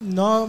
9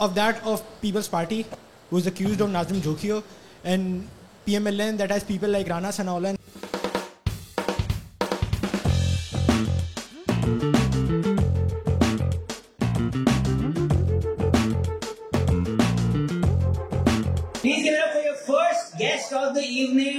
of that of People's Party, who is accused of Nazim Jokio, and PMLN that has people like Rana Sanaullah. Please give it up for your first guest of the evening,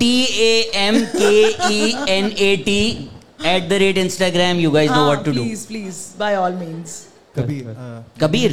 TAMKENAT @Instagram. You guys know what to do. Please, by all means. Kabir.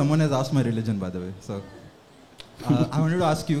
someone has asked my religion, by the way. So I wanted to ask you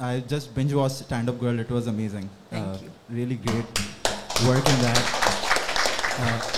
I just binge watched Stand Up Girl. It was amazing. Really great work in that.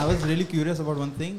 I was really curious about one thing.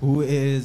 who is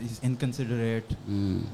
he's inconsiderate,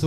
So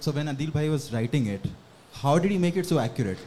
so when Adil bhai was writing it, how did he make it so accurate?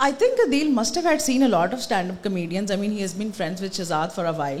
I think Adil must have had seen a lot of stand-up comedians. I mean, he has been friends with Shahzad for a while.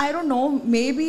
I don't know, maybe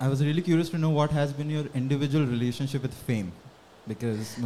I was really curious to know what has been your individual relationship with fame. Because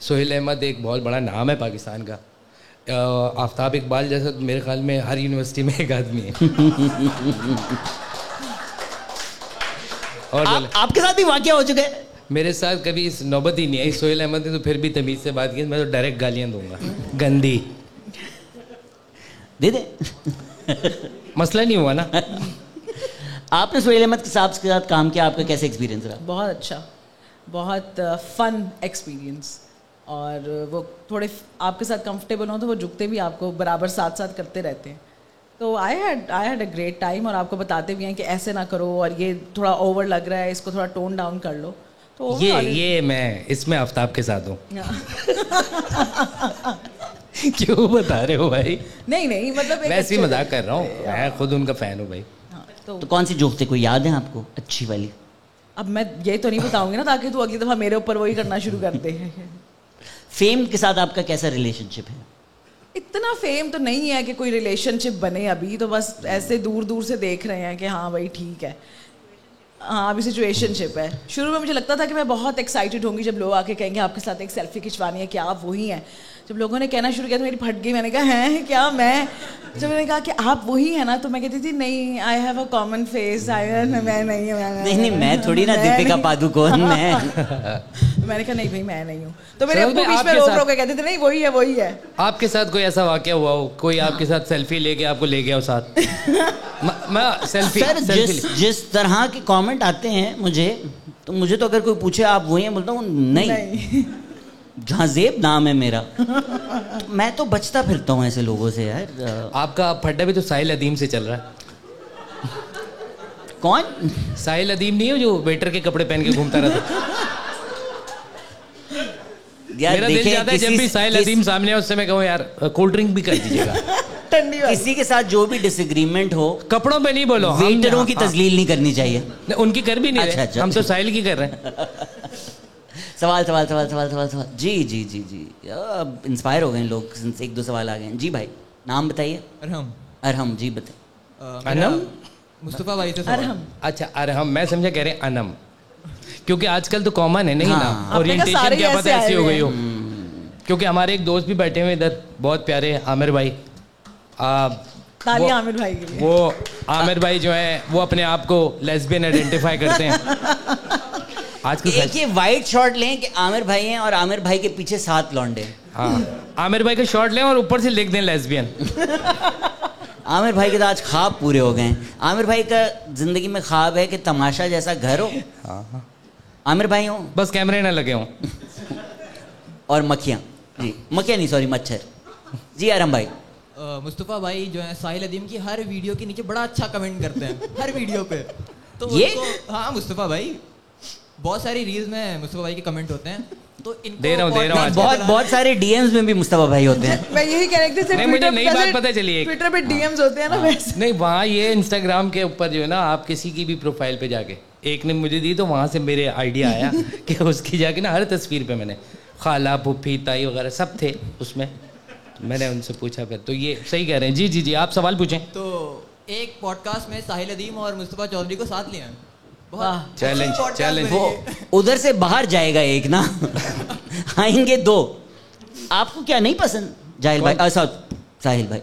Sohail Ahmad ایک بہت بڑا نام ہے پاکستان کا. آفتاب اقبال جیسا میرے خیال میں ہر یونیورسٹی میں ایک آدمی ہے. اور آپ کے ساتھ بھی واقعہ ہو چکا ہے؟ میرے ساتھ کبھی اس نوبت ہی نہیں آئی. سہیل احمد نے تو پھر بھی تمیز سے بات کی, میں تو ڈائریکٹ گالیاں دوں گا, گندی. دے دیں, مسئلہ نہیں ہوا نا. آپ نے سہیل احمد صاحب کے ساتھ کام کیا, آپ کا کیسے ایکسپیرینس رہا؟ بہت اچھا, بہت فن ایکسپیرینس. اور وہ تھوڑے آپ کے ساتھ کمفرٹیبل ہوں تو وہ جھکتے بھی آپ کو برابر ساتھ ساتھ کرتے رہتے ہیں. تو I had a great time. اور آپ کو بتاتے بھی ہیں کہ ایسے نہ کرو, اور یہ تھوڑا اوور لگ رہا ہے, اس کو تھوڑا ٹون ڈاؤن کر لو. تو یہ میں اس میں آفتاب کے ساتھ ہوں. کیوں بتا رہے ہو بھائی؟ نہیں مطلب ویسے ہی مذاق کر رہا ہوں, میں خود ان کا فین ہوں بھائی. تو کون سی جوک تھے, کوئی یاد ہے آپ کو اچھی والی؟ اب میں یہ تو نہیں بتاؤں گی نا تاکہ تو اگلی دفعہ میرے اوپر وہی کرنا شروع کر دے. فیم کے ساتھ آپ کا کیسا ریلیشن شپ ہے؟ اتنا فیم تو نہیں ہے کہ کوئی ریلیشن شپ بنے ابھی, تو بس ایسے دور دور سے دیکھ رہے ہیں کہ ہاں بھائی ٹھیک ہے. ہاں ابھی سچویشن شپ ہے. شروع میں مجھے لگتا تھا کہ میں بہت ایکسائٹیڈ ہوں گی جب لوگ آ کے کہیں گے آپ کے ساتھ ایک سیلفی کھنچوانی ہے, کیا آپ وہی ہیں؟ جب لوگوں نے کہنا شروع کیا تو میری پھٹ گئی. میں نے کہا ہیں کیا میں؟ جب میں نے کہا کہ آپ وہی ہیں نا, تو میں کہتی تھی نہیں, I have a common face. میں نہیں, میں تھوڑی نا دیپیکا پادوکون. میں نے کہا نہیں بھائی میں نہیں ہوں. تو میرے ابو بیچ میں روک کے کہتے تھے نہیں وہی ہے. آپ کے ساتھ کوئی ایسا واقعہ ہوا ہو, کوئی آپ کے ساتھ سیلفی لے کے آپ کو لے گیا ہو ساتھ؟ جس طرح کے کامنٹ آتے ہیں مجھے تو اگر کوئی پوچھے آپ وہی ہیں, بولتا ہوں نہیں, جہاں زیب نام ہے میرا. میں تو بچتا پھرتا ہوں ایسے لوگوں سے یار. آپ کا پھڈا بھی تو ساحل ادیم سے چل رہا ہے. کون ساحل ادیم نہیں ہو جو ویٹر کے کپڑے پہن کے گھومتا رہتا؟ میرا دل چاہتا ہے جب بھی ساحل ادیم سامنے ہے اس سے میں کہوں یار کولڈ ڈرنک بھی کر دیجیے گا. کسی کے ساتھ جو بھی ڈس ایگریمنٹ ہو, کپڑوں پہ نہیں بولو, ویٹروں کی تذلیل نہیں کرنی چاہیے. ان کی کر بھی نہیں رہے, ہم تو ساحل کی کر رہے ہیں. سوال. جی انسپائر ہو گئے لوگ, ایک دو سوال آ گئے. جی بھائی نام بتائیے. ارحم. جی بتائیں. انم مصطفیٰ بھائی سے. اچھا ارحم, میں سمجھا کہہ رہے ہیں انم, کیونکہ آج کل تو کامن ہے نہیں نا اورینٹیشن, کیا پتہ ایسی ہو گئی ہو. کیونکہ ہمارے ایک دوست بھی بیٹھے ہوئے ادھر, بہت پیارے عامر بھائی. عامر بھائی کے لیے. وہ عامر بھائی جو ہیں وہ اپنے آپ کو لیسبین آئیڈینٹیفائی کرتے ہیں. آج کل ایک یہ وائٹ شارٹ لیں کہ عامر بھائی ہیں اور عامر بھائی کے پیچھے 7 لونڈے. ہاں عامر بھائی کا شارٹ لیں اور اوپر سے لکھ دیں لیسبین. عامر بھائی کے تو آج خواب پورے ہو گئے ہیں. عامر بھائی کا زندگی میں خواب ہے کہ تماشا جیسا گھر ہو, عامر بھائی ہوں, بس کیمرے نہ لگے ہوں, اور مکھیاں. جی مکھیاں نہیں, سوری مچھر. جی ارحم بھائی. مصطفیٰ بھائی جو ہے ساحل ادیم کی ہر ویڈیو کے نیچے بڑا اچھا کمنٹ کرتے ہیں, ہر ویڈیو پہ. تو یہ ہاں مصطفیٰ بھائی بہت ساری ریلز میں مصطفیٰ بھائی کے کمنٹ ہوتے ہیں. تو دے رہا ہوں بہت سارے ڈی ایمز میں بھی مصطفیٰ بھائی ہوتے ہیں. میں یہی کہہ رہی تھی مجھے نئی بات پتہ چلی ہے, ٹویٹر پہ ڈی ایمز ہوتے ہیں نا ویسے. نہیں وہاں یہ انسٹاگرام کے اوپر جو ہے نا, آپ کسی کی بھی پروفائل پہ جا کے, ایک نے مجھے دی تو وہاں سے میرے آئیڈیا آیا کہ اس کی جا کے نا ہر تصویر پہ میں نے خالہ پھوپھی تائی وغیرہ سب تھے اس میں. میں نے ان سے پوچھا پھر تو یہ صحیح کہہ رہے ہیں. جی آپ سوال پوچھیں. تو ایک پوڈ کاسٹ میں ساحل ادیم اور مصطفیٰ چودھری کو ساتھ لیا. چیلنج وہ ادھر سے باہر جائے گا ایک نا, آئیں گے 2. آپ کو کیا نہیں پسند جاہل بھائی, ساحل بھائی؟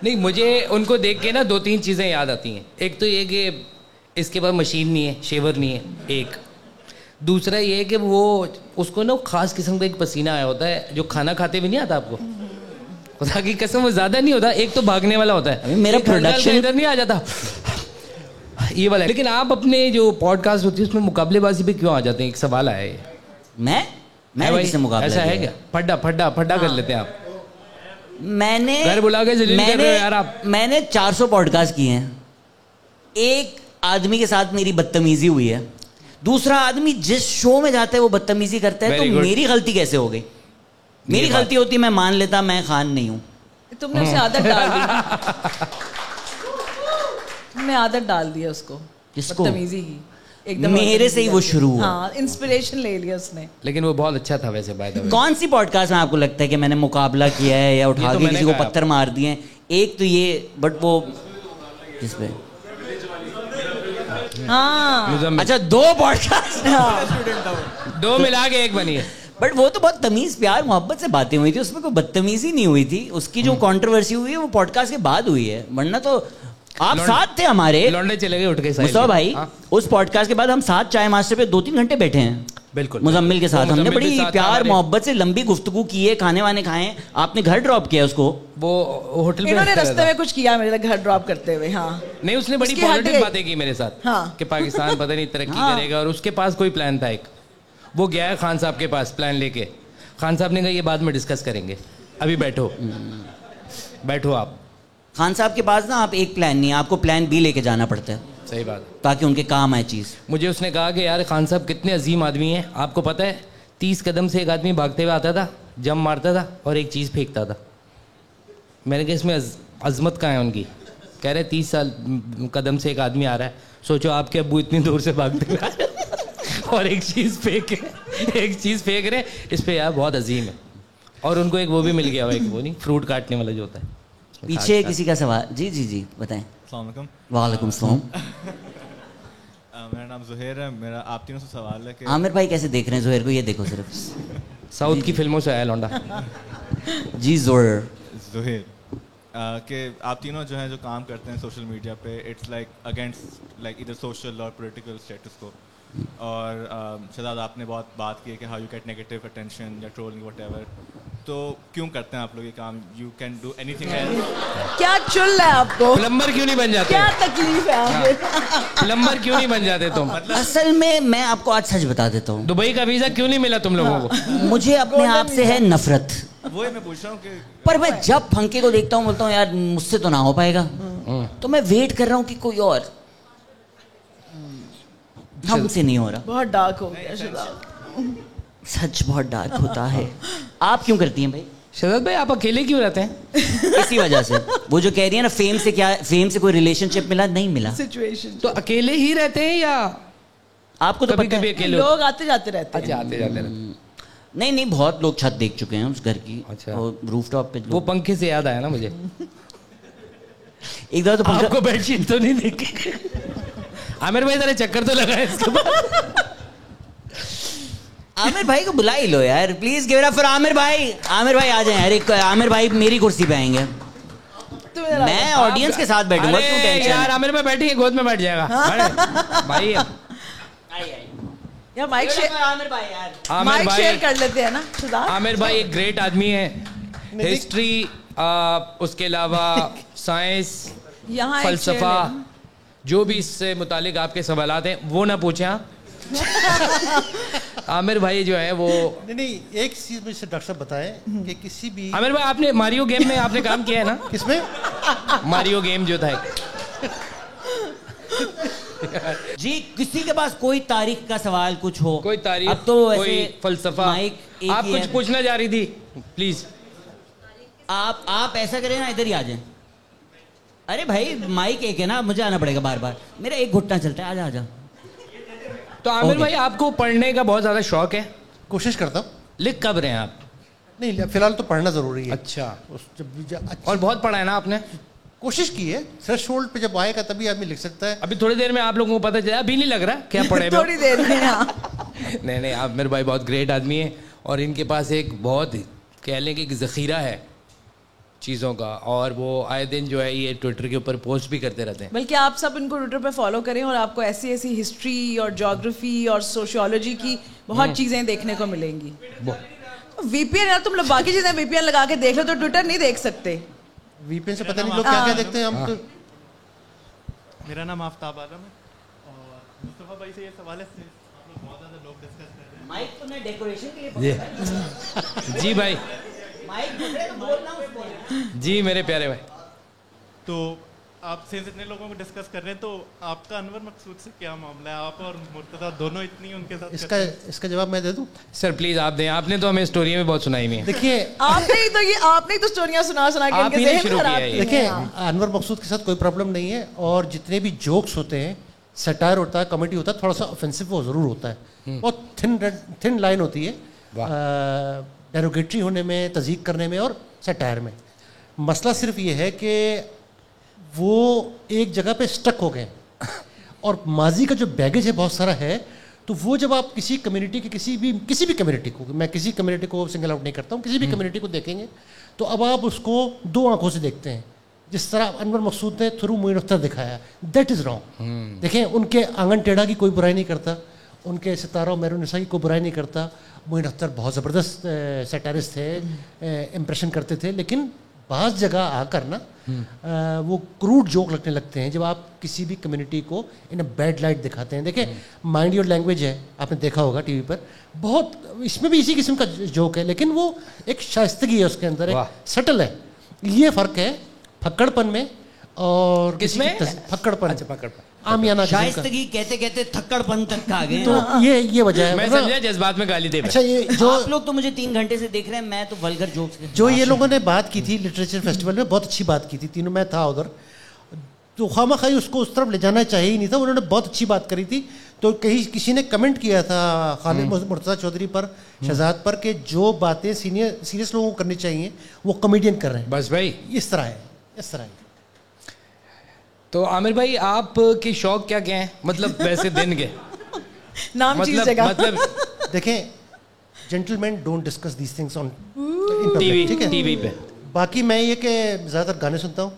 نہیں مجھے ان کو دیکھ کے نا 2-3 چیزیں یاد آتی ہیں. ایک تو یہ کہ اس کے پاس مشین نہیں ہے, شیور نہیں ہے ایک. دوسرا یہ ہے کہ وہ اس کو نا خاص قسم کا ایک پسینہ آیا ہوتا ہے جو کھانا کھاتے بھی نہیں آتا آپ کو, خدا کی قسم وہ زیادہ نہیں ہوتا. ایک تو بھاگنے والا ہوتا ہے, میرا پروڈکشن ادھر نہیں آ جاتا یہ والا. لیکن آپ اپنے جو پوڈ کاسٹ ہوتی ہے اس میں مقابلے بازی پہ کیوں آ جاتے ہیں؟ ایک سوال آیا ہے. میں کس سے مقابلہ ایسا ہے کیا؟ پھڈا کر لیتے ہیں آپ. میں نے گھر بلا کے ذلیل کر رہے ہو یار آپ. میں نے 400 پوڈ کاسٹ کیے ہیں. ایک آدمی کے ساتھ میری بدتمیزی ہوئی ہے, دوسرا آدمی جس شو میں جاتا ہے وہ بدتمیزی کرتا ہے, تو میری غلطی کیسے ہو گئی؟ میری غلطی ہوتی میں مان لیتا, میں خان نہیں ہوں. تم نے اسے عادت ڈال دی. تم نے عادت ڈال دی اس کو, کس کو؟ بدتمیزی کی. میرے سے ہی وہ شروع ہوا. ہاں انسپریشن لے لیا اس نے. لیکن وہ بہت اچھا تھا ویسے. بائی دا وے کون سی پوڈ کاسٹ میں آپ کو لگتا ہے کہ میں نے مقابلہ کیا ہے یا اٹھا کے کسی کو پتھر مار دیے ہیں؟ ایک تو یہ, بٹ وہ کس پہ, ہاں اچھا 2 پوڈ کاسٹ 2 ملا کے ایک بنی ہے. بٹ وہ تو بہت تمیز پیار محبت سے باتیں ہوئی تھی, اس میں کوئی بدتمیزی نہیں ہوئی تھی. اس کی جو کنٹروورسی ہوئی ہے وہ پوڈ کاسٹ کے بعد ہوئی ہے, ورنہ تو آپ ساتھ تھے ہمارے. لونڈے چلے گئے اٹھ کے مصطفیٰ بھائی, اس پوڈ کاسٹ کے بعد ہم ساتھ چائے ماسٹر پہ 2-3 گھنٹے بیٹھے ہیں. بالکل مزمل کے ساتھ ہم نے بڑی پیار محبت سے لمبی گفتگو کی ہے, کھانے وانے کھائے. آپ نے گھر ڈراپ کیا اس کو, وہ ہوٹل انہوں نے رستے میں کچھ کیا میرے گھر ڈراپ کرتے ہوئے. ہاں نہیں, اس نے بڑی پازیٹیو باتیں کی میرے ساتھ کہ پاکستان پتہ نہیں ترقی کرے گا, اور اس کے پاس کوئی پلان تھا ایک. وہ گیا ہے خان صاحب کے پاس پلان لے کے. خان صاحب نے کہا یہ بعد میں ڈسکس کریں گے, ابھی بیٹھو آپ. خان صاحب کے پاس نا آپ ایک پلان نہیں, آپ کو پلان بی لے کے جانا پڑتا ہے. صحیح بات, تاکہ ان کے کام آئے چیز. مجھے اس نے کہا کہ یار خان صاحب کتنے عظیم آدمی ہیں, آپ کو پتہ ہے 30 قدم سے ایک آدمی بھاگتے ہوئے آتا تھا, جم مارتا تھا اور ایک چیز پھینکتا تھا. میں نے کہا اس میں عظمت کہاں ہے ان کی. کہہ رہے 30 قدم سے ایک آدمی آ رہا ہے, سوچو آپ کے ابو اتنی دور سے بھاگتے ہوئے اور ایک چیز پھینک رہے, اس پہ یار بہت عظیم ہے. اور ان کو ایک وہ بھی مل گیا ہوا, ایک وہ نہیں فروٹ کاٹنے والا جو ہوتا ہے. پیچھے کسی کا سوال. جی بتائیں. السلام علیکم. وعلیکم السلام. میرا نام زہیر ہے. میرا آپ تینوں سے سوال ہے کہ عامر بھائی کیسے دیکھ رہے ہیں زہیر کو, یہ دیکھو صرف ساؤتھ کی فلموں سے آیا لونڈا. جی زہیر, کہ آپ تینوں جو ہیں جو کام کرتے ہیں سوشل میڈیا پہ, اٹس لائک اگینسٹ لائک ادھر سوشل اور پولیٹیکل اسٹیٹس کو. اور شہزاد آپ نے بہت بات کی ہے کہ how you get negative attention یا ٹرولنگ وٹ ایور, تو کیوں کرتے ہیں آپ لوگ یہ کام؟ You can do anything else. کیا چل ہے آپ کو, پلمبر کیوں نہیں بن جاتے, کیا تکلیف ہے آپ پلمبر کیوں نہیں بن جاتے تم؟ اصل میں آپ کو آج سچ بتا دیتا ہوں, دبئی کا ویزا کیوں نہیں ملا تم لوگوں کو؟ مجھے اپنے آپ سے ہے نفرت. وہی میں پوچھ رہا ہوں کہ پر میں جب پھنکے کو دیکھتا ہوں بولتا ہوں یار مجھ سے تو نہ ہو پائے گا, تو میں ویٹ کر رہا ہوں کہ کوئی اور, ہم سے نہیں ہو رہا. بہت ڈارک ہو گیا شہزاد, سچ بہت ڈارک ہوتا ہے. آپ کیوں کرتی ہیں بھائی؟ شہزاد بھائی آپ اکیلے کیوں رہتے ہیں؟ اسی وجہ سے. وہ جو کہہ رہی ہے نا فیم سے کوئی ریلیشن شپ ملا, نہیں ملا. سچویشن تو اکیلے ہی رہتے ہیں یا آپ کو تو کبھی پتہ کبھی ہے اکیلے؟ لوگ آتے جاتے رہتے ہیں. اچھا, آتے جاتے رہتے. نہیں بہت لوگ چھت دیکھ چکے ہیں اس گھر کی. اچھا, روف ٹاپ پہ وہ پنکھے سے یاد آیا نا مجھے, ایک دفعہ تو آپ کو بیڈ شیٹ تو نہیں دیکھی؟ عامر بھائی ذرا چکر تو لگا اس کے بعد. عامر بھائی کو بلا ہی لو یار please, give it up for Aamir بھائی. عامر بھائی آ جائیں یار, عامر بھائی میری کرسی پہ آئیں گے, میں آڈینس کے ساتھ بیٹھوں گا. یار عامر بھائی بیٹھیں گے, گود میں بیٹھ جائے گا بھائی. یا مائک شیئر کر لیتے ہیں نا. عامر بھائی ایک گریٹ آدمی ہے, ہسٹری, اس کے علاوہ سائنس, فلسفہ, جو بھی اس سے متعلق آپ کے سوالات ہیں وہ نہ پوچھیں. عامر بھائی جو ہے وہ نہیں, ایک چیز مجھ سے ڈاکٹر صاحب بتائیں کہ کسی بھی عامر بھائی آپ نے ماریو گیم میں آپ نے کام کیا ہے نا؟ کس میں؟ ماریو گیم جو تھا. جی کسی کے پاس کوئی تاریخ کا سوال کچھ ہو, کوئی تاریخ, اب تو کوئی فلسفہ, آپ کچھ پوچھنا جا رہی تھی پلیز. آپ ایسا کریں نا, ادھر ہی آ جائیں. ارے بھائی مائک ایک ہے نا, مجھے آنا پڑے گا بار بار, میرا ایک گھٹنا چلتا ہے. آ جا. تو عامر بھائی آپ کو پڑھنے کا بہت زیادہ شوق ہے؟ کوشش کرتا ہوں. لکھ کب رہے ہیں آپ؟ نہیں فی الحال تو پڑھنا ضروری ہے. اچھا, اور بہت پڑھا ہے نا آپ نے؟ کوشش کی ہے, تھریش ہولڈ پہ جب آئے گا تبھی آدمی لکھ سکتا ہے. ابھی تھوڑی دیر میں آپ لوگوں کو پتہ چلا, ابھی نہیں لگ رہا کیا پڑھے ہوئے. تھوڑی دیر میں. نہیں عامر بھائی بہت گریٹ آدمی ہے, اور ان کے پاس ایک بہت کہہ لیں کہ ایک ذخیرہ ہے چیزوں کا, اور وہ آئے دن جو ہے یہ ٹویٹر کے اوپر پوسٹ بھی کرتے رہتے ہیں. بلکہ آپ سب ان کو ٹویٹر پہ فالو کریں, اور آپ کو ایسی ہسٹری اور جیوگرافی اور سوشیولوجی کی بہت چیزیں دیکھنے کو ملیں گی. وی پی این, یار تم لوگ باقی چیزیں وی پی این لگا کے دیکھ لو, تو ٹویٹر نہیں دیکھ سکتے. وی پی این سے پتہ نہیں لوگ کیا دیکھتے ہیں. ہم تو میرا نام آفتاب عالم ہے, اور مصطفیٰ بھائی سے یہ سوال ہے, بہت زیادہ لوگ ڈسکس کر رہے ہیں. مائک تو میں ڈیکوریشن کے لیے. جی بھائی, جی میرے پیارے بھائی, تو آپ سے اتنے لوگوں کو ڈسکس کر رہے ہیں, تو آپ کا انور مقصود سے کیا معاملہ ہے؟ آپ اور مرتضیٰ دونوں اتنی ان کے ساتھ. اس کا جواب میں دے دوں سر پلیز آپ دیں. آپ نے تو ہمیں اسٹوری میں بہت سنائی ہوئی ہیں. دیکھیے آپ نے تو اسٹوریاں سنا کے ان کے ذہن خراب کیے. دیکھیں انور مقصود کے ساتھ کوئی پرابلم نہیں ہے, اور جتنے بھی جوکس ہوتے ہیں, سٹائر ہوتا ہے, کامیڈی ہوتا ہے, تھوڑا سا آفینسو وہ ضرور ہوتا ہے. بہت تھن لائن ہوتی ہے ڈیروگیٹری ہونے میں, تذیق کرنے میں, اور سٹائر میں. مسئلہ صرف یہ ہے کہ وہ ایک جگہ پہ اسٹک ہو گئے, اور ماضی کا جو بیگیج ہے بہت سارا ہے, تو وہ جب آپ کسی کمیونٹی کی کسی بھی کمیونٹی کو, میں کسی کمیونٹی کو سنگل آؤٹ نہیں کرتا ہوں, کسی بھی کمیونٹی کو دیکھیں گے تو اب آپ اس کو 2 آنکھوں سے دیکھتے ہیں. جس طرح انور مقصود نے تھرو معین اختر دکھایا, دیٹ از رانگ. دیکھیں ان کے آنگن ٹیڑھا کی کوئی برائی نہیں کرتا, ان کے ستارہ مہر النساء کی کوئی برائی نہیں کرتا. معین اختر بہت زبردست سیٹرسٹ تھے, امپریشن کرتے تھے, لیکن بعض جگہ آ کر نا وہ کروڈ جوک لگنے لگتے ہیں جب آپ کسی بھی کمیونٹی کو ان اے بیڈ لائٹ دکھاتے ہیں. دیکھیں مائنڈ یور لینگویج ہے, آپ نے دیکھا ہوگا ٹی وی پر, بہت اس میں بھی اسی قسم کا جوک ہے, لیکن وہ ایک شائستگی ہے اس کے اندر, ایک سٹل ہے. یہ فرق ہے پھکڑ پن میں اور کس میں پھکڑ پن. اچھا پکڑ پن, آمیانہ شائستگی کہتے کہتے تھکڑ پن تک آ گئے. تو یہ وجہ ہے. میں سمجھا جذبات میں گالی دے. اچھا یہ جو آپ لوگ تو مجھے 3 گھنٹے سے دیکھ رہے ہیں, میں تو ولگر جوکس جو یہ لوگوں نے بات کی تھی لٹریچر فیسٹیول میں, بہت اچھی بات کی تھی تینوں, میں تھا ادھر, تو خواہ مخواہ اس کو اس طرف لے جانا چاہیے ہی نہیں تھا. انہوں نے بہت اچھی بات کری تھی. تو کسی نے کمنٹ کیا تھا خالد مرتضیٰ چودھری پر, شہزاد پر, کہ جو باتیں سیریس لوگوں کو کرنی چاہیے وہ کمیڈین کر رہے ہیں. بس بھائی اس طرح ہے, اس طرح ہے. تو عامر بھائی آپ کی شوق کیا ہیں, مطلب ویسے دن کے نام چیز جگہ, مطلب دیکھیں gentleman don't discuss these things on T V پہ. باقی میں یہ کہ زیادہ تر گانے سنتا ہوں.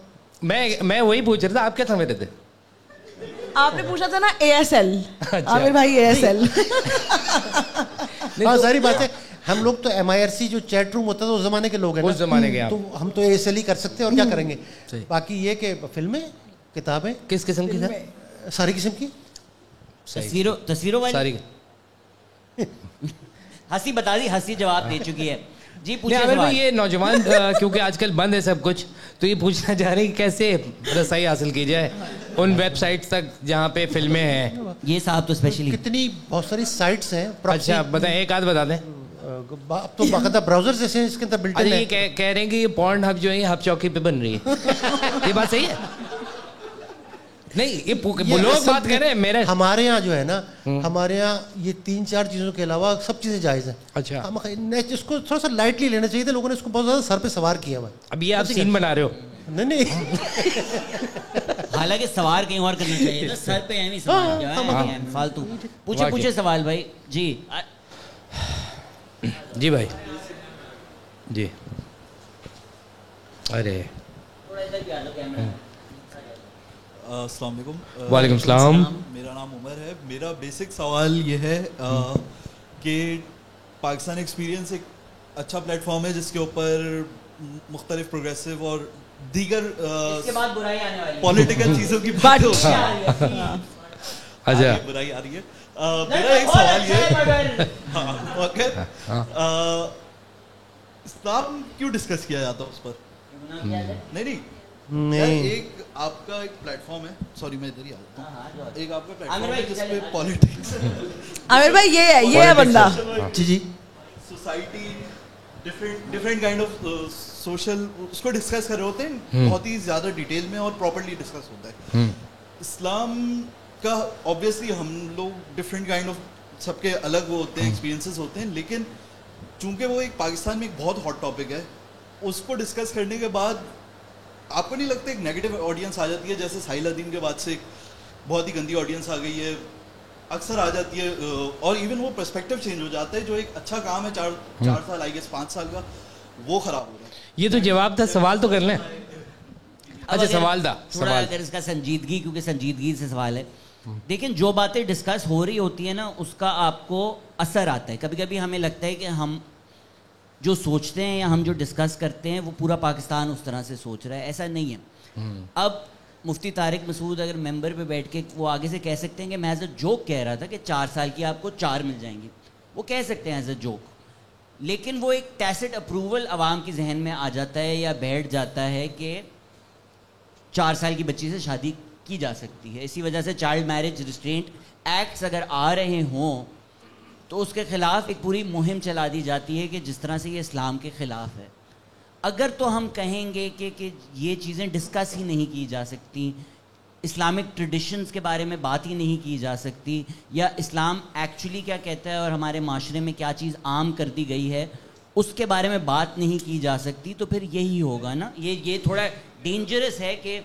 میں وہی پوچھ رہا تھا, آپ کیا سمجھ رہے تھے؟ آپ نے پوچھا تھا نا ASL, عامر بھائی ASL. ہاں ساری بات ہے. ہم لوگ تو MIRC جو چیٹ روم ہوتا تھا اس زمانے کے لوگ ہیں, اس زمانے کے, تو ہم تو ASL ہی کر سکتے ہیں اور کیا کریں گے. باقی یہ کہ فلمیں, کتابیں, کس قسم کی, ساری قسم کی, تصویروں والی ساری. ہنسی بتا دی, ہنسی جواب دے چکی ہے. جی پوچھیں عامر بھائی. یہ نوجوان کیونکہ آج کل بند ہے سب کچھ, تو یہ پوچھنا چاہ رہے ہیں کہ کیسے رسائی حاصل کی جائے ان ویب سائٹس تک جہاں پہ فلمیں ہیں. یہ صاحب تو اسپیشلی کتنی بہت ساری سائٹس ہیں. اچھا بتائیں, ایک آدھ بتا دیں. اب تو باقاعدہ براؤزر جیسے ہیں اس کے اندر بلٹ ان ہے. یہ کہہ رہے ہیں کہ یہ پورن ہب جو ہے ہب چوکی پہ بن رہی ہے, یہ بات صحیح ہے؟ نہیں یہ لوگ بات کر رہے ہیں. میرے ہمارے یہاں جو ہے نا, ہمارے یہاں یہ 3-4 چیزوں کے علاوہ سب چیزیں جائز ہیں. اچھا اس کو تھوڑا سا لائٹلی لینا چاہیے تھا. لوگوں نے اس کو بہت زیادہ سر پہ سوار کیا ہوا. اب یہ آپ سین بنا رہے ہو. نہیں حالانکہ سوار کہیں اور کرنا چاہیے تھا, سر پہ ایویں سوار فالتو. پوچھے سوال بھائی. جی جی بھائی جی. ارے السلام علیکم. وعلیکم السلام. میرا نام عمر ہے. میرا بیسک سوال یہ ہے کہ پاکستان ایکسپیرینس ایک اچھا پلیٹ فارم ہے جس کے اوپر مختلف پروگریسو اور دیگر پولیٹیکل چیزوں کی بات ہو رہی ہے. اچھا برائی آ رہی ہے. میرا ایک سوال یہ, اسلام کیوں ڈسکس کیا جاتا ہے اس پر؟ نہیں ایک آپ کا ایک پلیٹ فارم ہے, سوری میں ادھر ہی آتا ہوں, ایک آپ کا پلیٹ فارم ہے جس پہ پالیٹکس, عامر بھائی یہ ہے بندہ, جی society different kind of social اس کو ڈسکس کر رہے ہوتے ہیں بہت ہی زیادہ ڈیٹیل میں اور پراپرلی ڈسکس ہوتا ہے. اسلام کا آبویسلی ہم لوگ ڈفرینٹ کائنڈ آف سب کے الگ وہ ہوتے ہیں, ایکسپیرینسز ہوتے ہیں, لیکن چونکہ وہ ایک پاکستان میں ایک بہت ہاٹ ٹاپک ہے, اس کو ڈسکس کرنے کے بعد آپ کو نہیں لگتا ایک نیگیٹو آڈینس آ جاتی ہے؟ جیسے ساحل الدین کے بعد سے ایک بہت ہی گندی آڈینس آ گئی ہے, اکثر آ جاتی ہے, اور ایون وہ پرسپیکٹیو چینج ہو جاتا ہے. جو ایک اچھا کام ہے 4 سال آئی گیس 5 سال کا, وہ خراب ہو رہا ہے. یہ تو جواب تھا, سوال تو کر لیں. اچھا سوال تھا, سوال اگر اس کا سنجیدگی, کیونکہ سنجیدگی سے سوال ہے. دیکھیں جو باتیں ڈسکس ہو رہی ہوتی ہیں نا اس کا آپ کو اثر آتا ہے. کبھی کبھی ہمیں لگتا ہے کہ ہم جو سوچتے ہیں یا ہم جو ڈسکس کرتے ہیں وہ پورا پاکستان اس طرح سے سوچ رہا ہے. ایسا نہیں ہے. اب مفتی طارق مسعود اگر ممبر پہ بیٹھ کے وہ آگے سے کہہ سکتے ہیں کہ میں ایز اے جوک کہہ رہا تھا کہ 4 سال کی آپ کو 4 مل جائیں گی, وہ کہہ سکتے ہیں ایز اے جوک, لیکن وہ ایک ٹیسٹ اپروول عوام کی ذہن میں آ جاتا ہے یا بیٹھ جاتا ہے کہ 4 سال کی بچی سے شادی کی جا سکتی ہے. اسی وجہ سے چائلڈ میرج ریسٹرینٹ ایکٹس اگر آ رہے ہوں تو اس کے خلاف ایک پوری مہم چلا دی جاتی ہے کہ جس طرح سے یہ اسلام کے خلاف ہے. اگر تو ہم کہیں گے کہ یہ چیزیں ڈسکس ہی نہیں کی جا سکتی, اسلامک ٹریڈیشنز کے بارے میں بات ہی نہیں کی جا سکتی, یا اسلام ایکچولی کیا کہتا ہے اور ہمارے معاشرے میں کیا چیز عام کر دی گئی ہے اس کے بارے میں بات نہیں کی جا سکتی, تو پھر یہی ہوگا نا. یہ تھوڑا ڈینجرس ہے کہ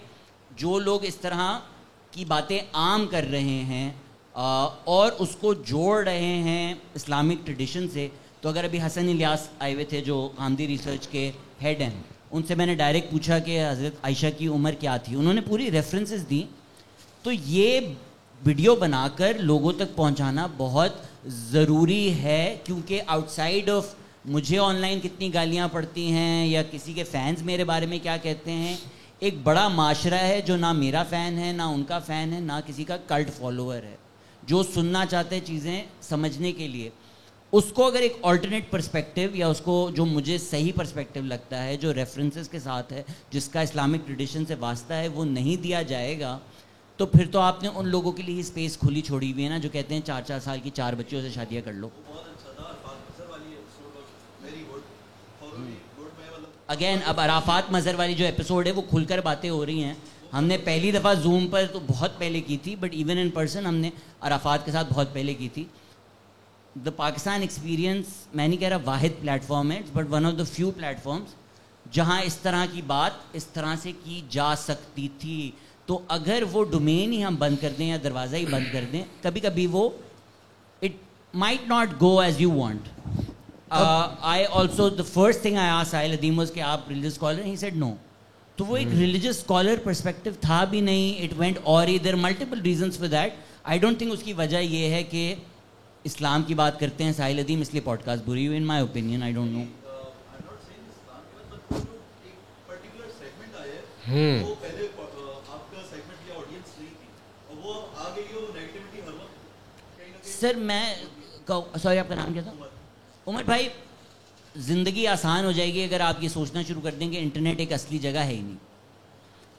جو لوگ اس طرح کی باتیں عام کر رہے ہیں اور اس کو جوڑ رہے ہیں اسلامک ٹریڈیشن سے. تو اگر ابھی حسن الیاس آئے ہوئے تھے جو آمدی ریسرچ کے ہیڈ ہیں, ان سے میں نے ڈائریکٹ پوچھا کہ حضرت عائشہ کی عمر کیا تھی, انہوں نے پوری ریفرنسز دی. تو یہ ویڈیو بنا کر لوگوں تک پہنچانا بہت ضروری ہے, کیونکہ آؤٹ سائڈ آف مجھے آن لائن کتنی گالیاں پڑتی ہیں یا کسی کے فینز میرے بارے میں کیا کہتے ہیں, ایک بڑا معاشرہ ہے جو نہ میرا فین ہے, نہ ان کا فین ہے, نہ کسی کا کلٹ فالوور ہے, جو سننا چاہتے ہیں چیزیں سمجھنے کے لیے. اس کو اگر ایک آلٹرنیٹ پرسپیکٹیو یا اس کو جو مجھے صحیح پرسپیکٹیو لگتا ہے, جو ریفرنسز کے ساتھ ہے, جس کا اسلامک ٹریڈیشن سے واسطہ ہے, وہ نہیں دیا جائے گا, تو پھر تو آپ نے ان لوگوں کے لیے اسپیس کھلی چھوڑی ہوئی ہے نا, جو کہتے ہیں 4 سال کی 4 بچیوں سے شادیاں کر لو. اگین اب عرفات مظہر والی جو ایپیسوڈ ہے وہ کھل کر باتیں ہو رہی ہیں. ہم نے پہلی دفعہ زوم پر تو بہت پہلے کی تھی, بٹ ایون ان پرسن ہم نے عرفات کے ساتھ بہت پہلے کی تھی. دا پاکستان ایکسپیرینس میں نہیں کہہ رہا واحد پلیٹ فارم ہے, but one of the few platforms جہاں اس طرح کی بات اس طرح سے کی جا سکتی تھی. تو اگر وہ ڈومین ہی ہم بند کر دیں یا دروازہ ہی بند کر دیں, کبھی کبھی وہ it might not go as you want. I also the first thing I asked Sahil Adeem was کہ آپ religious scholar ہیں, he said no. تو وہ ایک religious scholar perspective تھا بھی نہیں, it went اور there are multiple reasons for that. I don't think اس کی وجہ یہ ہے کہ اسلام کی بات کرتے ہیں ساحل ادیم اس لیے پوڈ کاسٹ بری ہوئی, in my opinion. I don't know. سر میں سوری آپ کا نام کیا تھا؟ عمر بھائی, زندگی آسان ہو جائے گی اگر آپ یہ سوچنا شروع کر دیں کہ انٹرنیٹ ایک اصلی جگہ ہے ہی نہیں.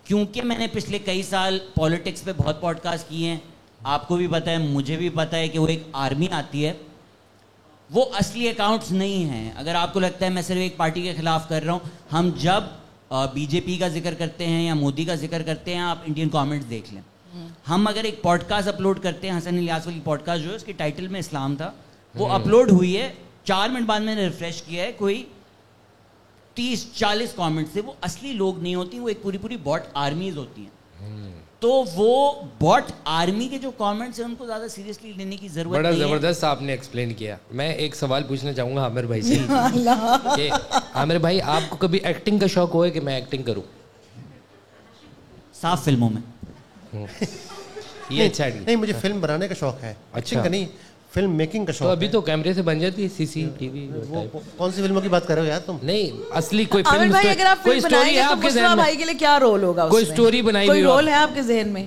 کیونکہ میں نے پچھلے کئی سال پالیٹکس پہ بہت پوڈ کاسٹ کیے ہیں, آپ کو بھی پتہ ہے, مجھے بھی پتہ ہے کہ وہ ایک آرمی آتی ہے, وہ اصلی اکاؤنٹس نہیں ہیں. اگر آپ کو لگتا ہے میں صرف ایک پارٹی کے خلاف کر رہا ہوں, ہم جب بی جے پی کا ذکر کرتے ہیں یا مودی کا ذکر کرتے ہیں, آپ انڈین کامنٹس دیکھ لیں. ہم اگر ایک پوڈ کاسٹ اپلوڈ کرتے ہیں, حسن الیاس والی پوڈ کاسٹ جو ہے اس کے ٹائٹل میں اسلام تھا, وہ اپلوڈ ہوئی ہے, 4 منٹ بعد میں نے ریفریش کیا ہے, کوئی 30-40 کامنٹس تھے. وہ اصلی لوگ نہیں ہوتی, وہ ایک پوری باٹ آرمیز ہوتی ہیں. تو وہ باٹ آرمی کے جو کامنٹس ہیں ان کو زیادہ سیریسلی لینے کی ضرورت نہیں ہے. بڑا زبردست آپ نے ایکسپلین کیا. میں ایک سوال پوچھنا چاہوں گا عامر بھائی سے کہ عامر بھائی آپ کو کبھی ایکٹنگ کا شوق ہوا ہے کہ میں ایکٹنگ کروں؟ صاف فلموں میں. یہ اچھا نہیں, مجھے فلم بنانے کا شوق ہے, اچھا نہیں فلم میکنگ کا شوق. تو ابھی تو کیمرے سے بن جاتی ہے سی سی ٹی وی. کون سی فلموں کی بات کر رہے ہو یار تم؟ نہیں اصلی کوئی فلم اگر آپ فلم بنائیں گے تو مسلم بھائی کے لیے کیا رول ہوگا؟ کوئی اسٹوری بنائی ہوئی, کوئی رول ہے آپ کے ذہن میں